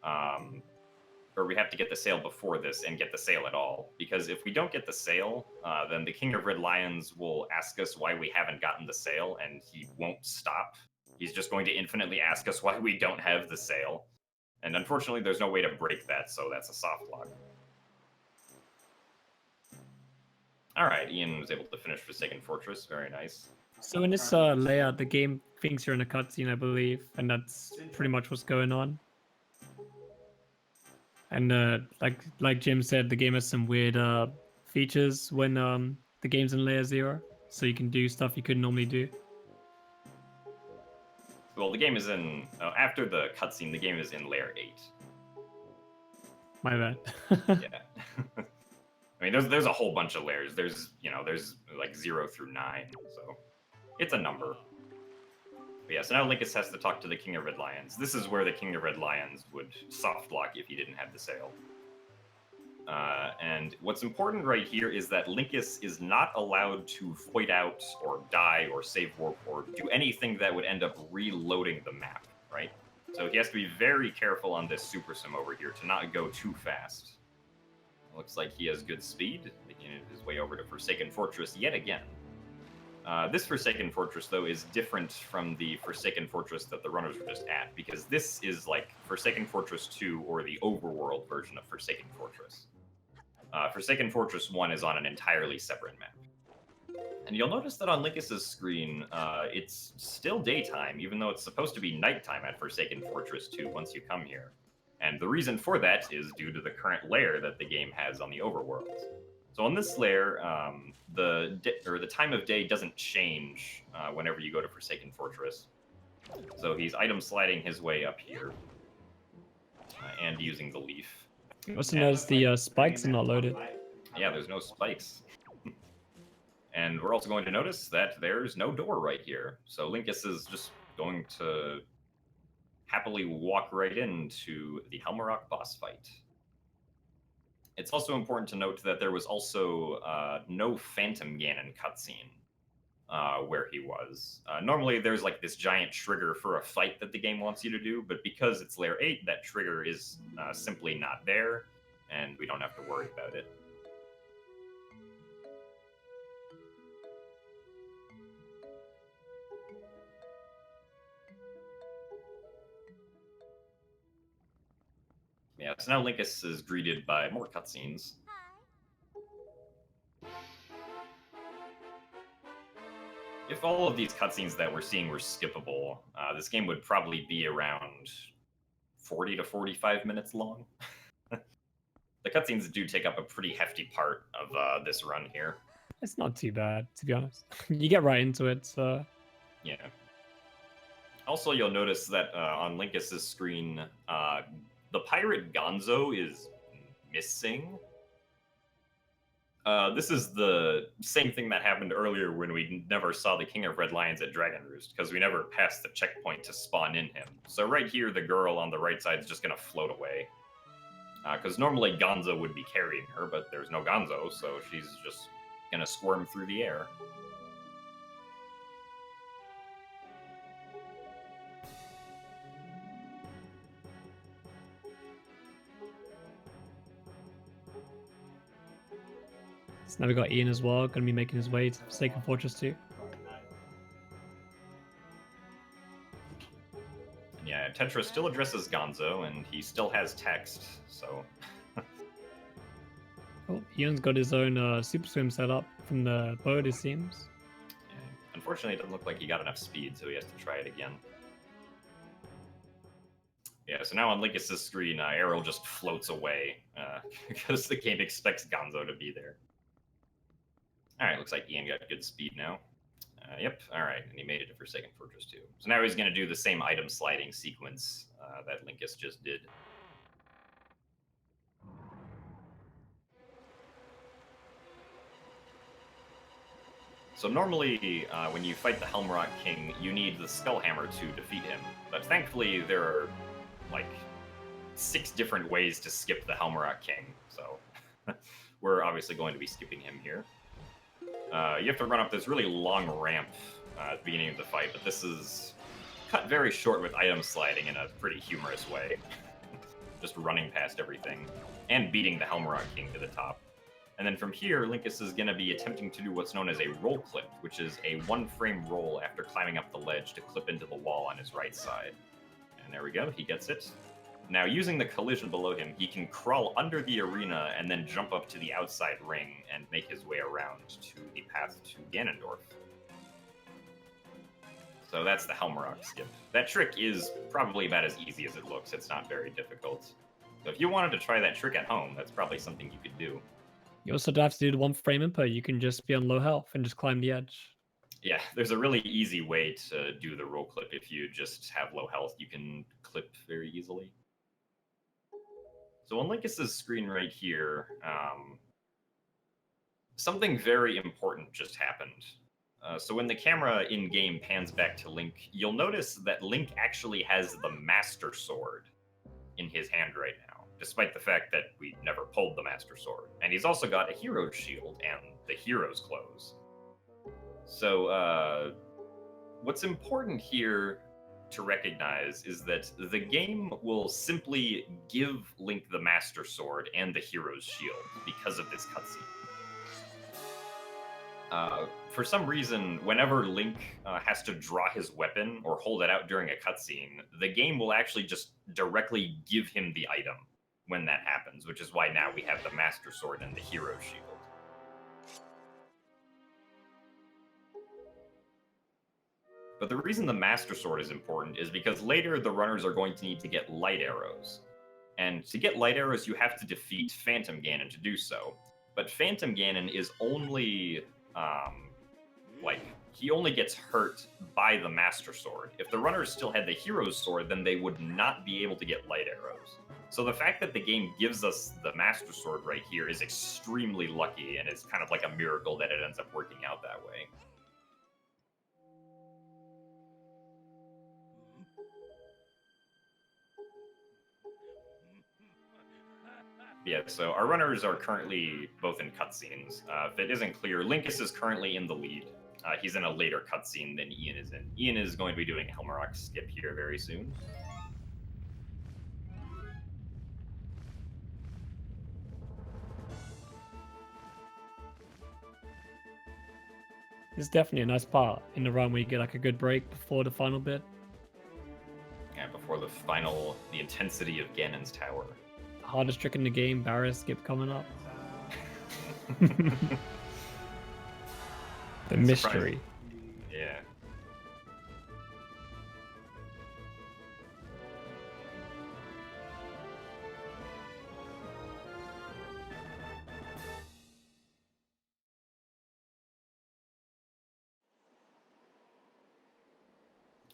Or we have to get the sale before this and get the sale at all. Because if we don't get the sale, then the King of Red Lions will ask us why we haven't gotten the sale, and he won't stop. He's just going to infinitely ask us why we don't have the sale. And unfortunately, there's no way to break that, so that's a soft lock. Alright, Ian was able to finish Forsaken Fortress. Very nice. So in this layout, the game thinks you're in a cutscene, I believe, and that's pretty much what's going on. And like Jim said, the game has some weird features when the game's in layer 0, so you can do stuff you couldn't normally do. Well, the game is in... after the cutscene, the game is in layer 8. My bad. Yeah. I mean, there's a whole bunch of layers. There's like 0 through 9, so it's a number. But yeah, so now Linkus has to talk to the King of Red Lions. This is where the King of Red Lions would soft lock if he didn't have the sale. And what's important right here is that Linkus is not allowed to void out or die or save warp or do anything that would end up reloading the map, right? So he has to be very careful on this super sim over here to not go too fast. Looks like he has good speed, making his way over to Forsaken Fortress yet again. This Forsaken Fortress, though, is different from the Forsaken Fortress that the runners were just at, because this is like Forsaken Fortress 2 or the overworld version of Forsaken Fortress. Forsaken Fortress 1 is on an entirely separate map. And you'll notice that on Linkus's screen, it's still daytime, even though it's supposed to be nighttime at Forsaken Fortress 2 once you come here. And the reason for that is due to the current layer that the game has on the overworld. So on this layer, the time of day doesn't change whenever you go to Forsaken Fortress. So he's item sliding his way up here and using the leaf. You also notice the spikes are not loaded. Yeah, there's no spikes. And we're also going to notice that there's no door right here. So Linkus is just going to happily walk right into the Helmarok boss fight. It's also important to note that there was also no Phantom Ganon cutscene where he was. Normally there's like this giant trigger for a fight that the game wants you to do, but because it's layer 8, that trigger is simply not there, and we don't have to worry about it. Yeah, so now Linkus is greeted by more cutscenes. If all of these cutscenes that we're seeing were skippable, this game would probably be around 40 to 45 minutes long. The cutscenes do take up a pretty hefty part of this run here. It's not too bad, to be honest. You get right into it, so... Yeah. Also, you'll notice that on Linkus's screen, the pirate Gonzo is missing. This is the same thing that happened earlier when we never saw the King of Red Lions at Dragon Roost, because we never passed the checkpoint to spawn in him. So right here, the girl on the right side is just going to float away. Because normally Gonzo would be carrying her, but there's no Gonzo, so she's just going to squirm through the air. So now we got Ian as well, gonna be making his way to Forsaken Fortress 2. Yeah, Tetra still addresses Gonzo, and he still has text, so... Oh, Ian's got his own super swim set up from the boat, it seems. Yeah. Unfortunately, it doesn't look like he got enough speed, so he has to try it again. Yeah, so now on Linkus' screen, Errol just floats away, because the game expects Gonzo to be there. Alright, looks like Ian got good speed now. Yep, alright, and he made it to Forsaken Fortress 2. So now he's going to do the same item sliding sequence that Linkus just did. So normally, when you fight the Helmrock King, you need the Skull Hammer to defeat him. But thankfully, there are, like, 6 different ways to skip the Helmrock King. So we're obviously going to be skipping him here. You have to run up this really long ramp at the beginning of the fight, but this is cut very short with item sliding in a pretty humorous way. Just running past everything, and beating the Helmrock King to the top. And then from here, Linkus is going to be attempting to do what's known as a roll clip, which is a 1-frame roll after climbing up the ledge to clip into the wall on his right side. And there we go, he gets it. Now, using the collision below him, he can crawl under the arena and then jump up to the outside ring and make his way around to the path to Ganondorf. So that's the Helmrock skip. That trick is probably about as easy as it looks. It's not very difficult. So if you wanted to try that trick at home, that's probably something you could do. You also don't have to do the 1-frame input. You can just be on low health and just climb the edge. Yeah, there's a really easy way to do the roll clip. If you just have low health, you can clip very easily. So on Linkus' screen right here, something very important just happened. So when the camera in-game pans back to Link, you'll notice that Link actually has the Master Sword in his hand right now, despite the fact that we never pulled the Master Sword. And he's also got a Hero's Shield and the Hero's Clothes. So what's important here to recognize is that the game will simply give Link the Master Sword and the Hero's Shield because of this cutscene. For some reason, whenever Link has to draw his weapon or hold it out during a cutscene, the game will actually just directly give him the item when that happens, which is why now we have the Master Sword and the Hero's Shield. But the reason the Master Sword is important is because later the runners are going to need to get light arrows. And to get light arrows, you have to defeat Phantom Ganon to do so. But Phantom Ganon is only, he only gets hurt by the Master Sword. If the runners still had the Hero's Sword, then they would not be able to get light arrows. So the fact that the game gives us the Master Sword right here is extremely lucky, and it's kind of like a miracle that it ends up working out that way. Yeah, so our runners are currently both in cutscenes. If it isn't clear, Linkus is currently in the lead. He's in a later cutscene than Ian is in. Ian is going to be doing Helmrock skip here very soon. It's definitely a nice part in the run where you get like a good break before the final bit. Yeah, before the intensity of Ganon's tower. Hardest trick in the game, barrier skip coming up. The mystery. Yeah.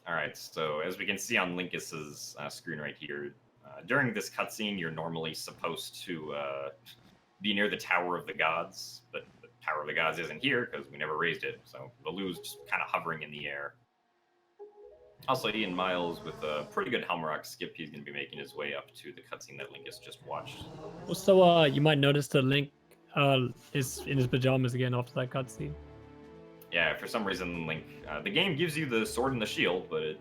All right, so as we can see on Linkus's screen right here, during this cutscene, you're normally supposed to be near the Tower of the Gods, but the Tower of the Gods isn't here because we never raised it, so Baloo's just kind of hovering in the air. Also, Ian Miles, with a pretty good Helmrock skip, he's going to be making his way up to the cutscene that Linkus just watched. Also, you might notice that Link is in his pajamas again after that cutscene. Yeah, for some reason, Link, the game gives you the sword and the shield, but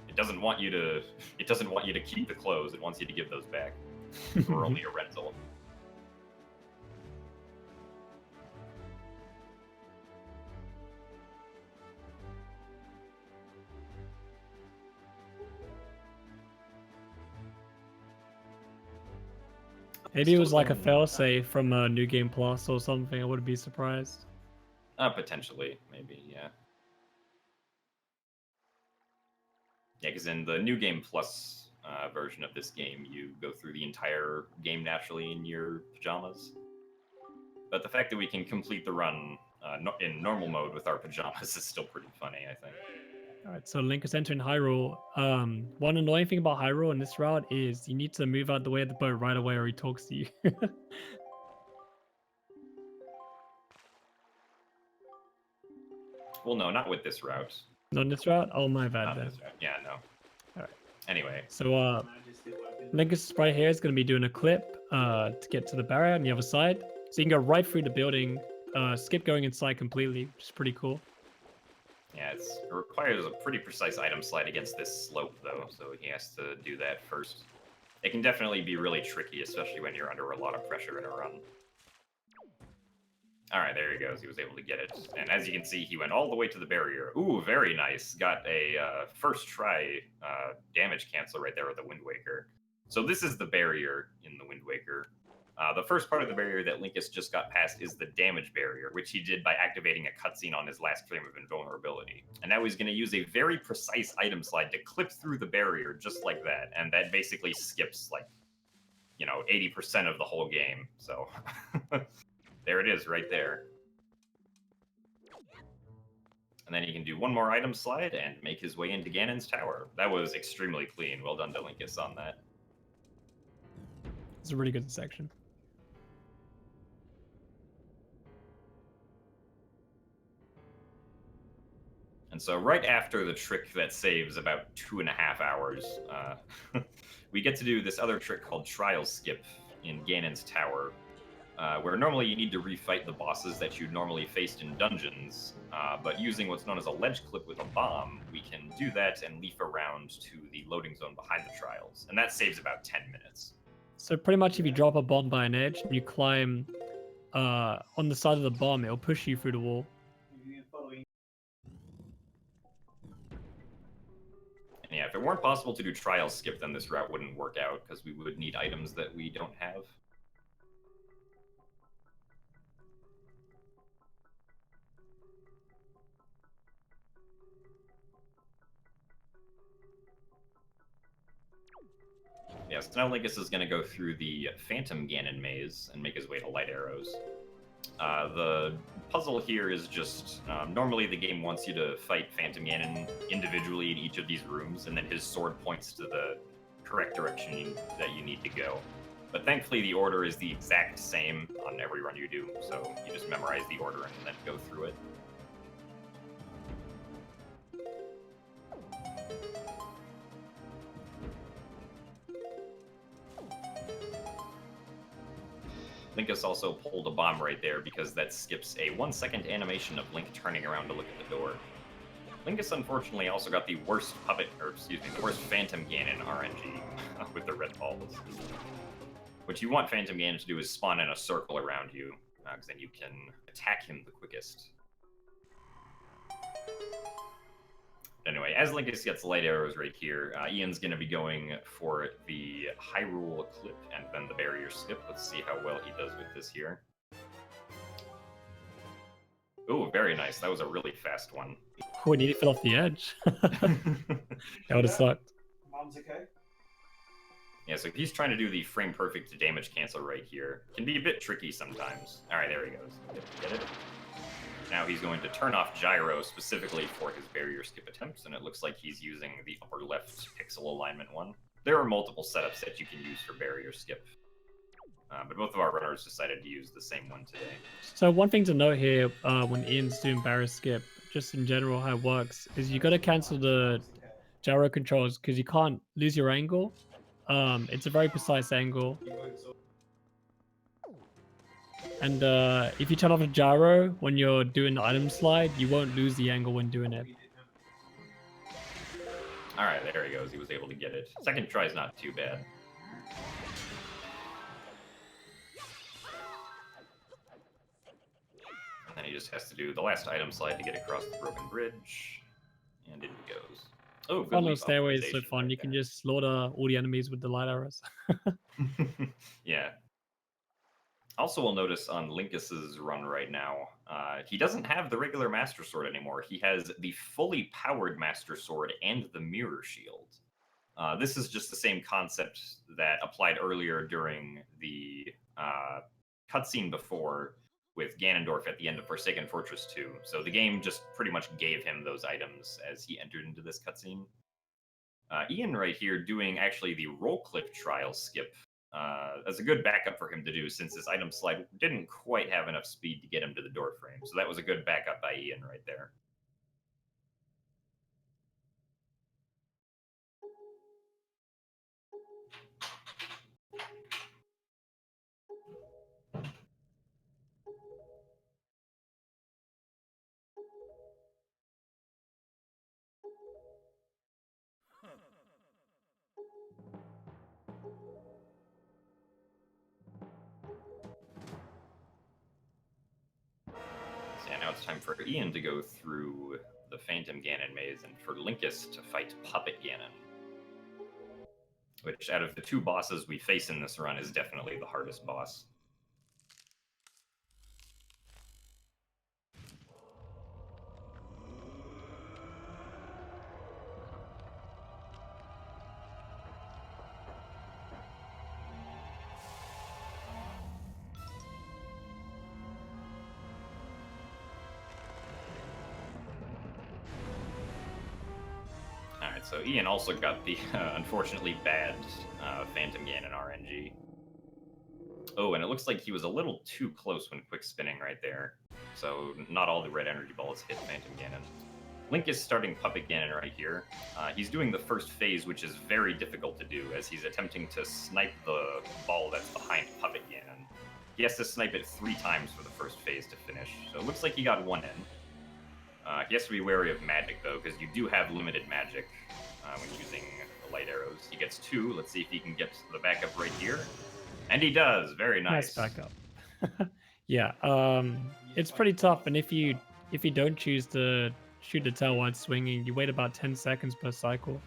it doesn't want you to. It doesn't want you to keep the clothes. It wants you to give those back. Or only a rental. Maybe it was like a Still failsafe from New Game Plus or something. I wouldn't be surprised. Potentially, maybe, yeah. Yeah, because in the New Game Plus version of this game, you go through the entire game naturally in your pajamas. But the fact that we can complete the run in normal mode with our pajamas is still pretty funny, I think. All right, so Link is entering Hyrule. One annoying thing about Hyrule in this route is you need to move out the way of the boat right away or he talks to you. Well, no, not with this route. Not in this route? Oh, my bad Not then. this route. Yeah, no. Alright. Anyway, So, Majesty weapon. Linkus right here is going to be doing a clip to get to the barrier on the other side. So you can go right through the building, skip going inside completely, which is pretty cool. yeah, it requires a pretty precise item slide against this slope, though, so he has to do that first. It can definitely be really tricky, especially when you're under a lot of pressure in a run. Alright, there he goes. He was able to get it. And as you can see, he went all the way to the barrier. Ooh, very nice. Got a first try damage cancel right there with the Wind Waker. So this is the barrier in the Wind Waker. The first part of the barrier that Linkus just got past is the damage barrier, which he did by activating a cutscene on his last frame of invulnerability. And now he's going to use a very precise item slide to clip through the barrier just like that. And that basically skips, like, 80% of the whole game. So... There it is, right there. And then he can do one more item slide and make his way into Ganon's tower. That was extremely clean. Well done to Linkus on that. It's a really good section. And so right after the trick that saves about 2.5 hours, we get to do this other trick called Trial Skip in Ganon's tower. Where normally you need to refight the bosses that you normally faced in dungeons, but using what's known as a ledge clip with a bomb, we can do that and leaf around to the loading zone behind the trials, and that saves about 10 minutes. So pretty much if you drop a bomb by an edge and you climb on the side of the bomb, it'll push you through the wall. And yeah, if it weren't possible to do Trial Skip, then this route wouldn't work out, because we would need items that we don't have. Yes, now Linkus is going to go through the Phantom Ganon maze and make his way to Light Arrows. The puzzle here is just, normally the game wants you to fight Phantom Ganon individually in each of these rooms, and then his sword points to the correct direction that you need to go. But thankfully the order is the exact same on every run you do, so you just memorize the order and then go through it. Linkus also pulled a bomb right there because that skips a 1-second animation of Link turning around to look at the door. Linkus unfortunately also got the worst the worst Phantom Ganon RNG with the red balls. What you want Phantom Ganon to do is spawn in a circle around you, because then you can attack him the quickest. Anyway, as Linkus gets Light Arrows right here, Ian's going to be going for the Hyrule Clip and then the Barrier Skip. Let's see how well he does with this here. Ooh, very nice. That was a really fast one. Oh, we nearly fell off the edge. That would have sucked. Mom's okay? Yeah, so he's trying to do the frame perfect damage cancel right here. Can be a bit tricky sometimes. Alright, there he goes. Get it? Now he's going to turn off gyro specifically for his barrier skip attempts, and it looks like he's using the upper left pixel alignment one. There are multiple setups that you can use for barrier skip, but both of our runners decided to use the same one today. So one thing to note here when Ian's doing barrier skip, just in general how it works, is you got to cancel the gyro controls because you can't lose your angle. It's a very precise angle. And if you turn off the gyro when you're doing the item slide, you won't lose the angle when doing it. Alright, there he goes. He was able to get it. Second try's not too bad. And then he just has to do the last item slide to get across the broken bridge. And in he goes. Oh, good Final leap stairway is so optimization fun. right You can there. just slaughter all the enemies with the light arrows. Yeah. Also, we'll notice on Linkus's run right now, he doesn't have the regular Master Sword anymore. He has the fully powered Master Sword and the Mirror Shield. This is just the same concept that applied earlier during the cutscene before with Ganondorf at the end of Forsaken Fortress 2. So the game just pretty much gave him those items as he entered into this cutscene. Ian right here doing actually the roll clip trial skip as a good backup for him to do since his item slide didn't quite have enough speed to get him to the door frame. So that was a good backup by Ian right there. So yeah, now it's time for Ian to go through the Phantom Ganon maze and for Linkus to fight Puppet Ganon. Which, out of the two bosses we face in this run, is definitely the hardest boss. Alright, so Ian also got the unfortunately bad Phantom Ganon RNG. Oh, and it looks like he was a little too close when quick spinning right there. So not all the red energy balls hit Phantom Ganon. Link is starting Puppet Ganon right here. He's doing the first phase, which is very difficult to do, as he's attempting to snipe the ball that's behind Puppet Ganon. He has to snipe it 3 times for the first phase to finish, so it looks like he got 1 in. He has to be wary of magic, though, because you do have limited magic when using the light arrows. He gets 2. Let's see if he can get the backup right here. And he does. Very nice. Nice backup. Yeah, it's pretty tough, and if you don't choose to shoot the tail while it's swinging, you wait about 10 seconds per cycle.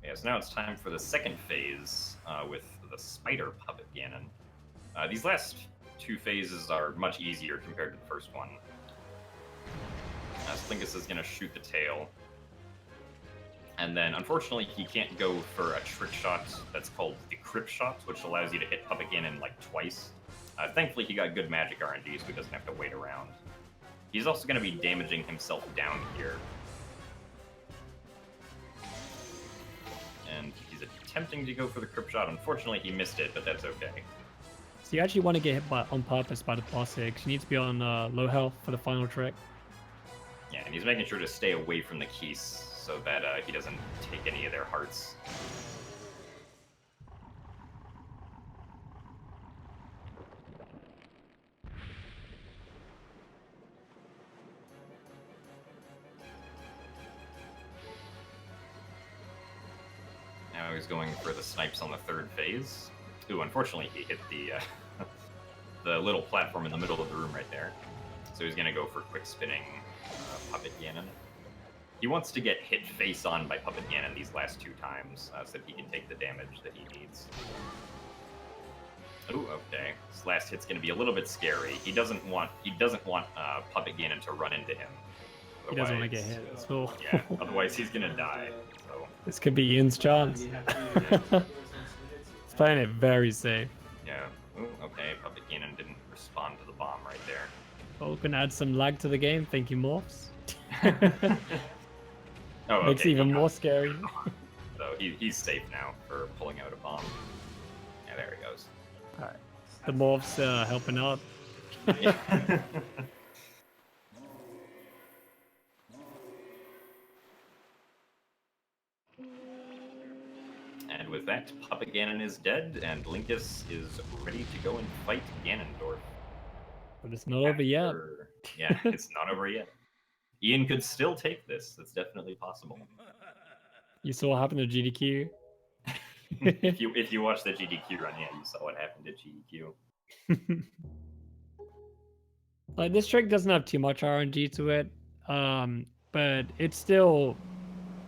Yeah, so now it's time for the second phase with the Spider Puppet Ganon. These last 2 phases are much easier compared to the first one. Linkus is going to shoot the tail. And then, unfortunately, he can't go for a trick shot that's called the Crypt Shot, which allows you to hit Puppet Ganon like twice. Thankfully, he got good magic RNG, so he doesn't have to wait around. He's also going to be damaging himself down here. And he's attempting to go for the Crypt Shot. Unfortunately, he missed it, but that's okay. So you actually want to get hit on purpose by the boss here, because you need to be on low health for the final trick. Yeah, and he's making sure to stay away from the keys so that he doesn't take any of their hearts. Now he's going for the snipes on the 3rd phase. Ooh, unfortunately he hit the the little platform in the middle of the room right there. So he's going to go for quick spinning Puppet Ganon. He wants to get hit face on by Puppet Ganon these last 2 times so that he can take the damage that he needs. Ooh, okay. This last hit's going to be a little bit scary. He doesn't want Puppet Ganon to run into him. He doesn't want to get hit. So... Yeah, otherwise he's going to die. So. This could be Ian's chance. He's playing it very safe. Yeah. Ooh, okay, Puppet Ganon didn't respond to the bomb right there. Oh, can add some lag to the game. Thank you, Morphs. Oh, okay. Makes it even more scary. So he's safe now for pulling out a bomb. Yeah, there he goes. Alright. The Morphs helping out. And with that, Puppet Ganon is dead, and Linkus is ready to go and fight Ganondorf. But it's not over yet. Yeah, it's not over yet. Ian could still take this. That's definitely possible. You saw what happened to GDQ? if you watch the GDQ run, yeah, you saw what happened to GDQ. Like this trick doesn't have too much RNG to it, but it's still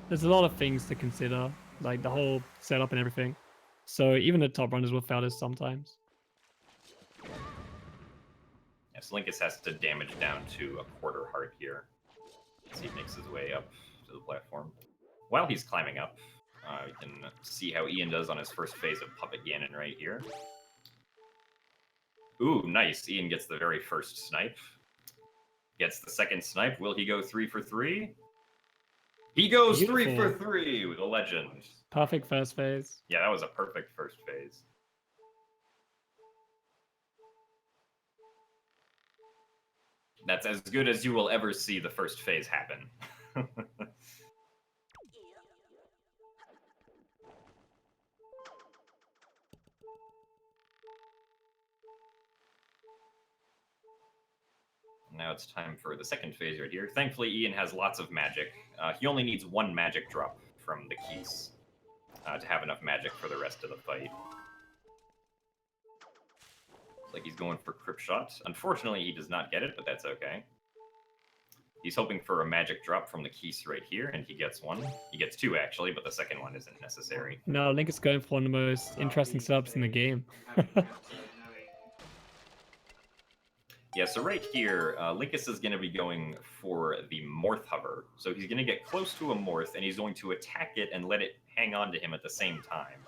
there's a lot of things to consider, like the whole setup and everything. So even the top runners will fail this sometimes. Yes, Linkus has to damage down to a quarter heart here as he makes his way up to the platform. While he's climbing up, you can see how Ian does on his first phase of Puppet Ganon right here. Ooh, nice. Ian gets the very first snipe. Gets the second snipe. Will he go 3 for 3? He goes Beautiful. 3 for 3 with a legend. Perfect first phase. Yeah, that was a perfect first phase. That's as good as you will ever see the first phase happen. Now it's time for the second phase right here. Thankfully, Ian has lots of magic. He only needs 1 magic drop from the keys to have enough magic for the rest of the fight. Looks like he's going for Crypt Shot. Unfortunately, he does not get it, but that's okay. He's hoping for a magic drop from the keys right here, and he gets 1. He gets 2, actually, but the second one isn't necessary. No, Link is going for one of the most interesting setups in the game. Yeah, so right here, Linkus is going to be going for the Morph Hover. So he's going to get close to a Morph, and he's going to attack it and let it hang on to him at the same time.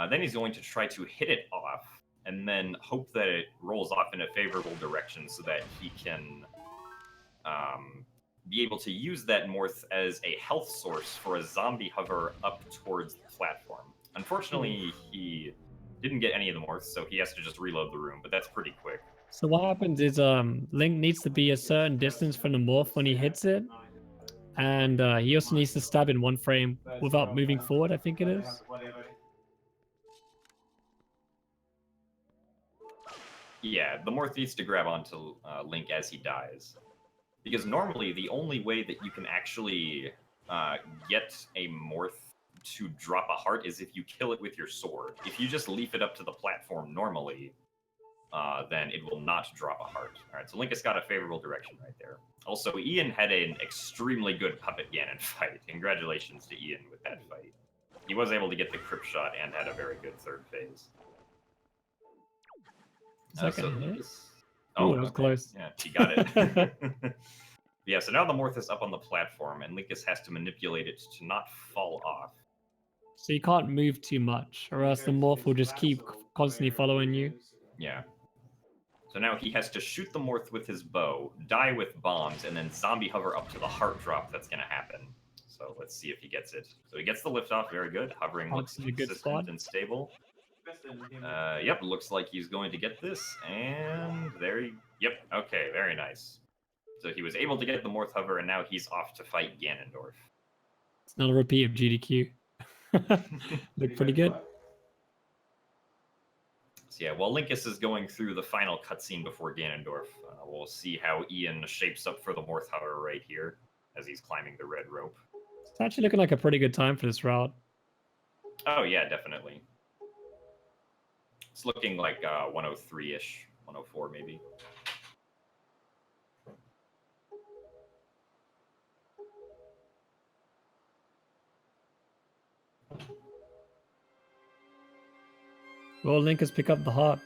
Then he's going to try to hit it off, and then hope that it rolls off in a favorable direction so that he can be able to use that Morph as a health source for a zombie hover up towards the platform. Unfortunately, he didn't get any of the Morphs, so he has to just reload the room, but that's pretty quick. So what happens is Link needs to be a certain distance from the morph when he hits it, and he also needs to stab in 1 frame without moving forward, I think it is. Yeah, the Morph needs to grab onto Link as he dies. Because normally the only way that you can actually get a Morph to drop a heart is if you kill it with your sword. If you just leaf it up to the platform normally, then it will not drop a heart. Alright, so Linkus got a favorable direction right there. Also, Ian had an extremely good Puppet Ganon fight. Congratulations to Ian with that fight. He was able to get the Crypt Shot and had a very good third phase. Second hit? Oh, Ooh, it was okay. close. Yeah, he got it. Yeah, so now the Morph is up on the platform, and Linkus has to manipulate it to not fall off. So you can't move too much, or else the morph will just keep constantly following you. Yeah. So now he has to shoot the Morph with his bow, die with bombs, and then zombie hover up to the heart drop that's going to happen. So let's see if he gets it. So he gets the lift off, very good. Hovering looks in a good consistent spot. and stable. Yep, looks like he's going to get this, and there he... Yep, okay, very nice. So he was able to get the Morph hover, and now he's off to fight Ganondorf. It's not a repeat of GDQ. Look pretty good. So yeah, while Linkus is going through the final cutscene before Ganondorf, we'll see how Ian shapes up for the Morph hover right here as he's climbing the red rope. It's actually looking like a pretty good time for this route. Oh yeah, definitely. It's looking like 103-ish, 104 maybe. Well, Linkus pick up the heart.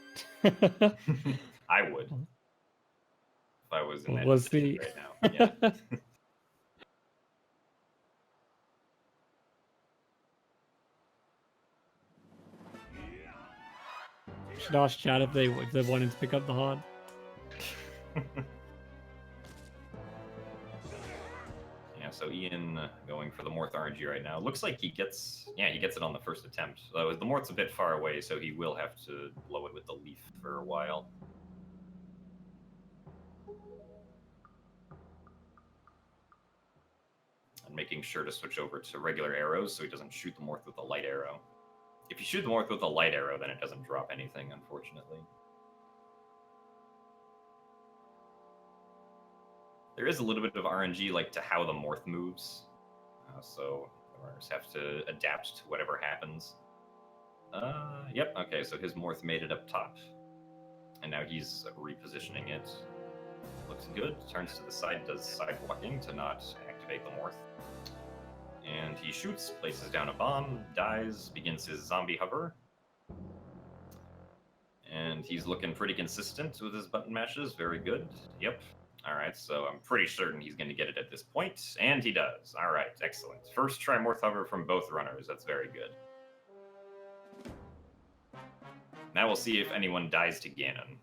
I would. If I was in that We'll position see. right now. Yeah. Should ask Chad if they wanted to pick up the heart. Yeah, so Ian going for the Morph RNG right now. Looks like he gets it on the first attempt. So the Morph's a bit far away, so he will have to blow it with the leaf for a while. And making sure to switch over to regular arrows so he doesn't shoot the Morph with a light arrow. If you shoot the Morph with a light arrow, then it doesn't drop anything, unfortunately. There is a little bit of RNG like to how the Morph moves. So the runners have to adapt to whatever happens. Yep, okay, so his Morph made it up top. And now he's repositioning it. Looks good. Turns to the side, does sidewalking to not activate the morph. And he shoots, places down a bomb, dies, begins his zombie hover. And he's looking pretty consistent with his button mashes. Very good. Yep. Alright, so I'm pretty certain he's going to get it at this point. And he does. Alright, excellent. First try morph hover from both runners. That's very good. Now we'll see if anyone dies to Ganon.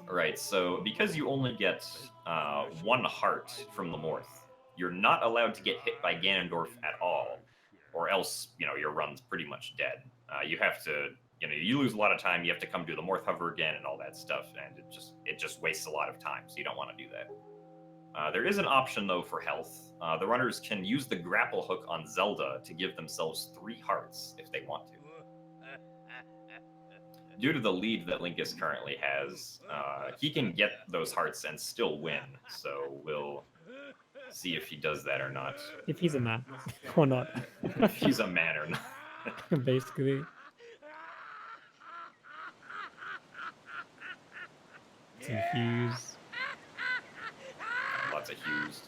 Alright, so because you only get 1 heart from the morph, you're not allowed to get hit by Ganondorf at all, or else, your run's pretty much dead. You have to, you lose a lot of time, you have to come do the morph hover again and all that stuff, and it just wastes a lot of time, so you don't want to do that. There is an option, though, for health. The runners can use the grapple hook on Zelda to give themselves 3 hearts if they want to. Due to the lead that Linkus currently has, he can get those hearts and still win, so we'll see if he does that or not. If he's a man, or not. If he's a man or not. Basically. Some hues. Lots of hues.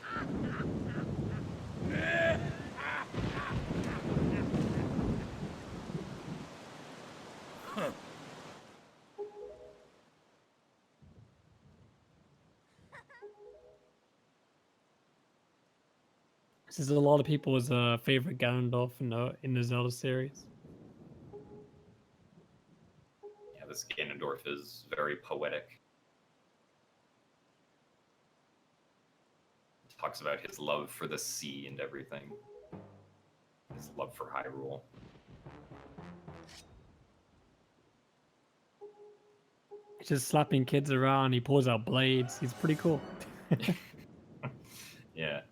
This is a lot of people's favorite Ganondorf in the Zelda series. Yeah, this Ganondorf is very poetic. Talks about his love for the sea and everything. His love for Hyrule. He's just slapping kids around. He pulls out blades. He's pretty cool. Yeah.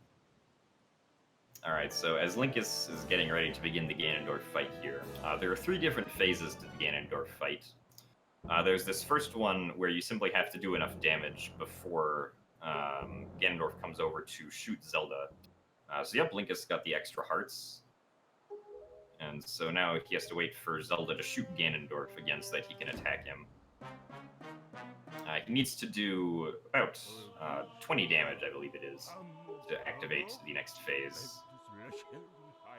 Alright, so as Linkus is getting ready to begin the Ganondorf fight here, there are 3 different phases to the Ganondorf fight. There's this first one where you simply have to do enough damage before Ganondorf comes over to shoot Zelda. So yep, Linkus got the extra hearts. And so now he has to wait for Zelda to shoot Ganondorf again so that he can attack him. He needs to do about 20 damage, I believe it is, to activate the next phase.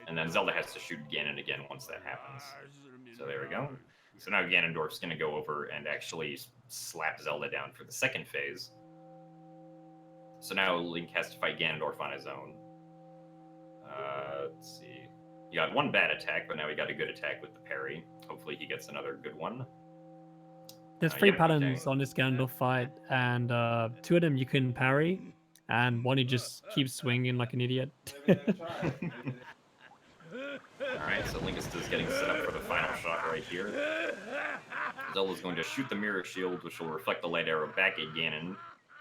And then Zelda has to shoot Ganon again once that happens. So there we go. So now Ganondorf's going to go over and actually slap Zelda down for the second phase. So now Link has to fight Ganondorf on his own. Let's see. He got 1 bad attack, but now he got a good attack with the parry. Hopefully he gets another good one. There's 3 patterns on this Ganondorf fight, and 2 of them you can parry, and 1 you just keep swinging like an idiot. Alright, so Linkus is getting set up for the final shot right here. Zelda's going to shoot the mirror shield, which will reflect the light arrow back at Ganon.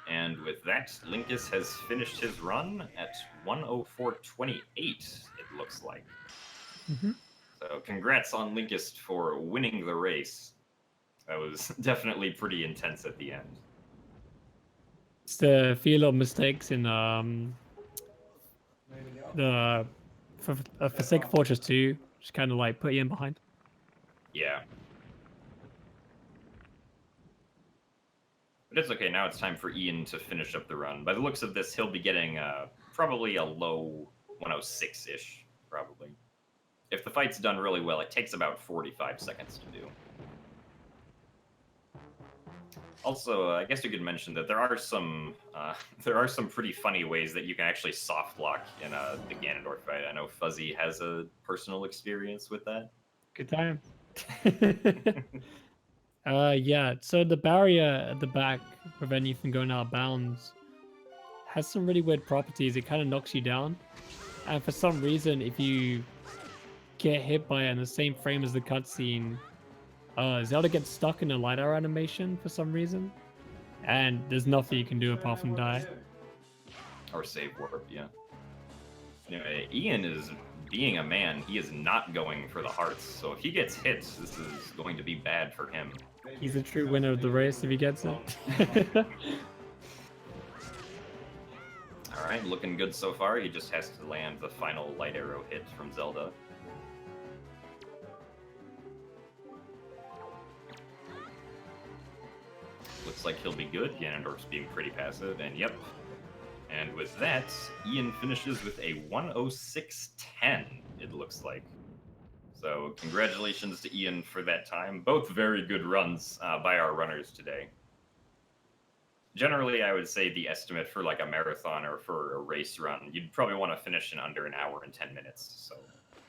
And with that, Linkus has finished his run at 104.28, it looks like. So congrats on Linkus for winning the race. That was definitely pretty intense at the end. It's the few of mistakes in the Forsaken Fortress 2, just kind of like put you in behind. Yeah. But it's okay, now it's time for Ian to finish up the run. By the looks of this, he'll be getting probably a low 106-ish, probably. If the fight's done really well, it takes about 45 seconds to do. Also, I guess you could mention that there are some pretty funny ways that you can actually soft lock in the Ganondorf fight. I know Fuzzy has a personal experience with that. Good time. Yeah, so the barrier at the back, preventing you from going out of bounds, has some really weird properties. It kind of knocks you down. And for some reason, if you get hit by it in the same frame as the cutscene, Zelda gets stuck in a light arrow animation for some reason. And there's nothing you can do apart from die. Or save warp, yeah. Anyway, Ian is being a man. He is not going for the hearts. So if he gets hit, this is going to be bad for him. He's a true winner of the race if he gets it. Alright, looking good so far. He just has to land the final light arrow hit from Zelda. looks like he'll be good. Ganondorf's being pretty passive, and yep. And with that, Ian finishes with a 106.10, it looks like. So congratulations to Ian for that time. Both very good runs by our runners today. Generally, I would say the estimate for like a marathon or for a race run, you'd probably want to finish in under an hour and 10 minutes. So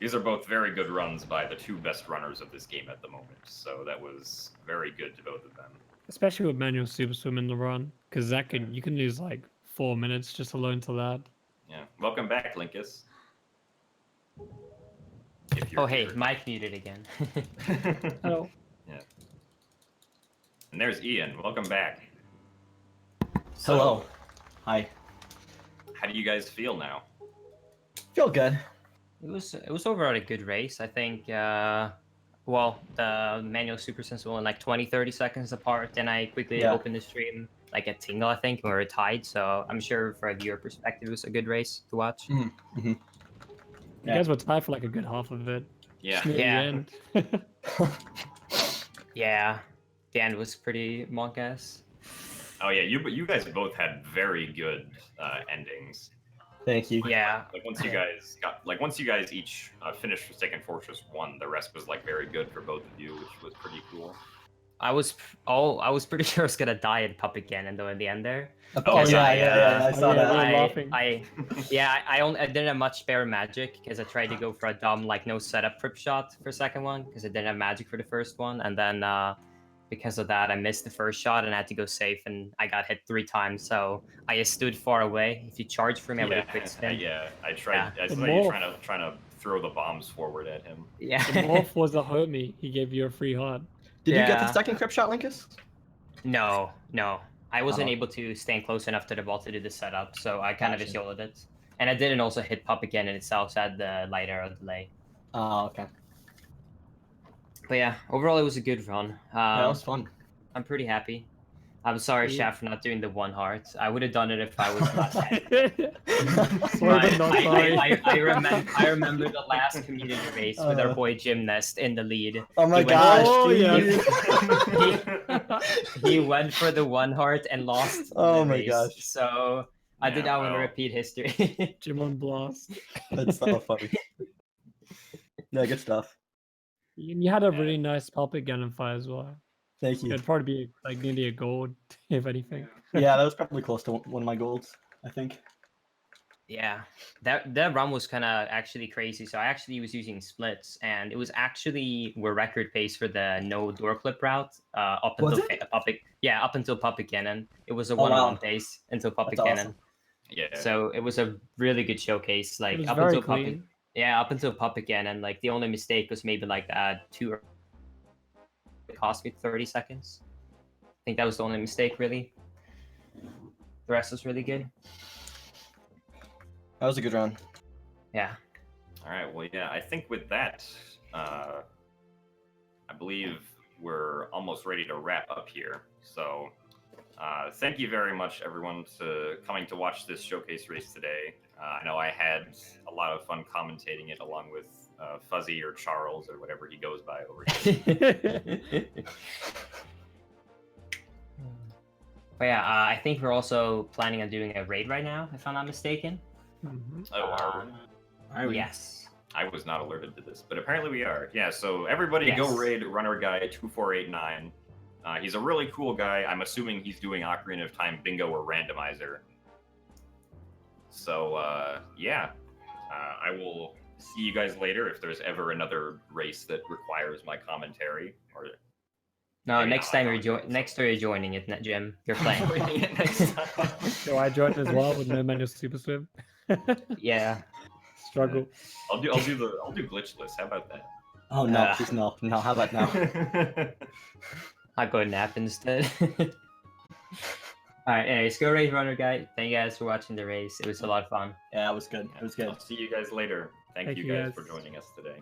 these are both very good runs by the two best runners of this game at the moment. So that was very good to both of them. Especially with manual super swim in the run, because you can lose like 4 minutes just alone to that. Yeah. Welcome back, Linkus. Oh, hey, Mike muted again. Hello. Yeah. And there's Ian. Welcome back. Hello. Hi. How do you guys feel now? Feel good. It was overall a good race. I think well, the manual super sense were like 20-30 seconds apart, and I quickly opened the stream like a tingle, I think, and we were tied. So I'm sure for a viewer perspective, it was a good race to watch. Mm-hmm. You guys were tied for like a good half of it. Yeah. Just near the end. Yeah, the end was pretty monk-ass. Oh yeah, you guys both had very good endings. Thank you. Yeah. Like once you guys each finished Forsaken Fortress 1, the rest was like very good for both of you, which was pretty cool. I was pretty sure I was gonna die at Puppet Cannon though in the end there. Oh yeah, I saw that. I didn't have much spare magic because I tried to go for a dumb like no setup trip shot for second one because I didn't have magic for the first one, and then because of that I missed the first shot and I had to go safe and I got hit 3 times. So I just stood far away. If you charge for me, I would have quick spin. I tried. I saw you trying to throw the bombs forward at him. Yeah. The morph was a homie. He gave you a free heart. Did you get the second crypt shot, Linkus? No. I wasn't able to stand close enough to the ball to do the setup, so I kind of just yelled it. And I didn't also hit Puppet Cannon itself, so I had the light arrow delay. Oh, okay. But yeah, overall it was a good run. That was fun. I'm pretty happy. I'm sorry, Chef, for not doing the 1 heart. I would have done it if I was not dead. I remember the last community race with our boy Gymnast in the lead. Oh my gosh! He went for the 1 heart and lost. Oh my gosh! So I did not want to repeat history. Jim on blast. That's so funny. Yeah, good stuff. You had a really nice Puppet Cannon fight as well. Thank you. It'd probably be like nearly a gold, if anything. Yeah, that was probably close to one of my golds, I think. Yeah, that run was kind of actually crazy. So I actually was using splits, and it was actually record pace for the no door clip route up until Puppet Cannon. It was a 1-on-1 pace until Puppet Cannon. Awesome. Yeah. So it was a really good showcase. Like up until Puppet Cannon, like the only mistake was maybe like that 2. It cost me 30 seconds. I think that was the only mistake, really. The rest was really good. That was a good round. Yeah. All right. Well, yeah. I think with that, I believe we're almost ready to wrap up here. So, thank you very much, everyone, for coming to watch this showcase race today. I know I had a lot of fun commentating it along with Fuzzy or Charles or whatever he goes by over here. But yeah, I think we're also planning on doing a raid right now, if I'm not mistaken. Mm-hmm. Oh, are we? Yes. I was not alerted to this, but apparently we are. Yeah, so everybody go raid Runner Guy 2489. He's a really cool guy. I'm assuming he's doing Ocarina of Time Bingo or Randomizer. So, yeah. I will see you guys later if there's ever another race that requires my commentary. Or no, next time you're joining it, Jim. You're playing. Next time. So I joined as well with no manual super swim. Yeah. Struggle. I'll do glitchless. How about that? Oh no, please no. No, how about now? I'll go nap instead. Alright, anyways, go raid Runner Guy. Thank you guys for watching the race. It was a lot of fun. Yeah, it was good. It was good. I'll see you guys later. Thank you guys for joining us today.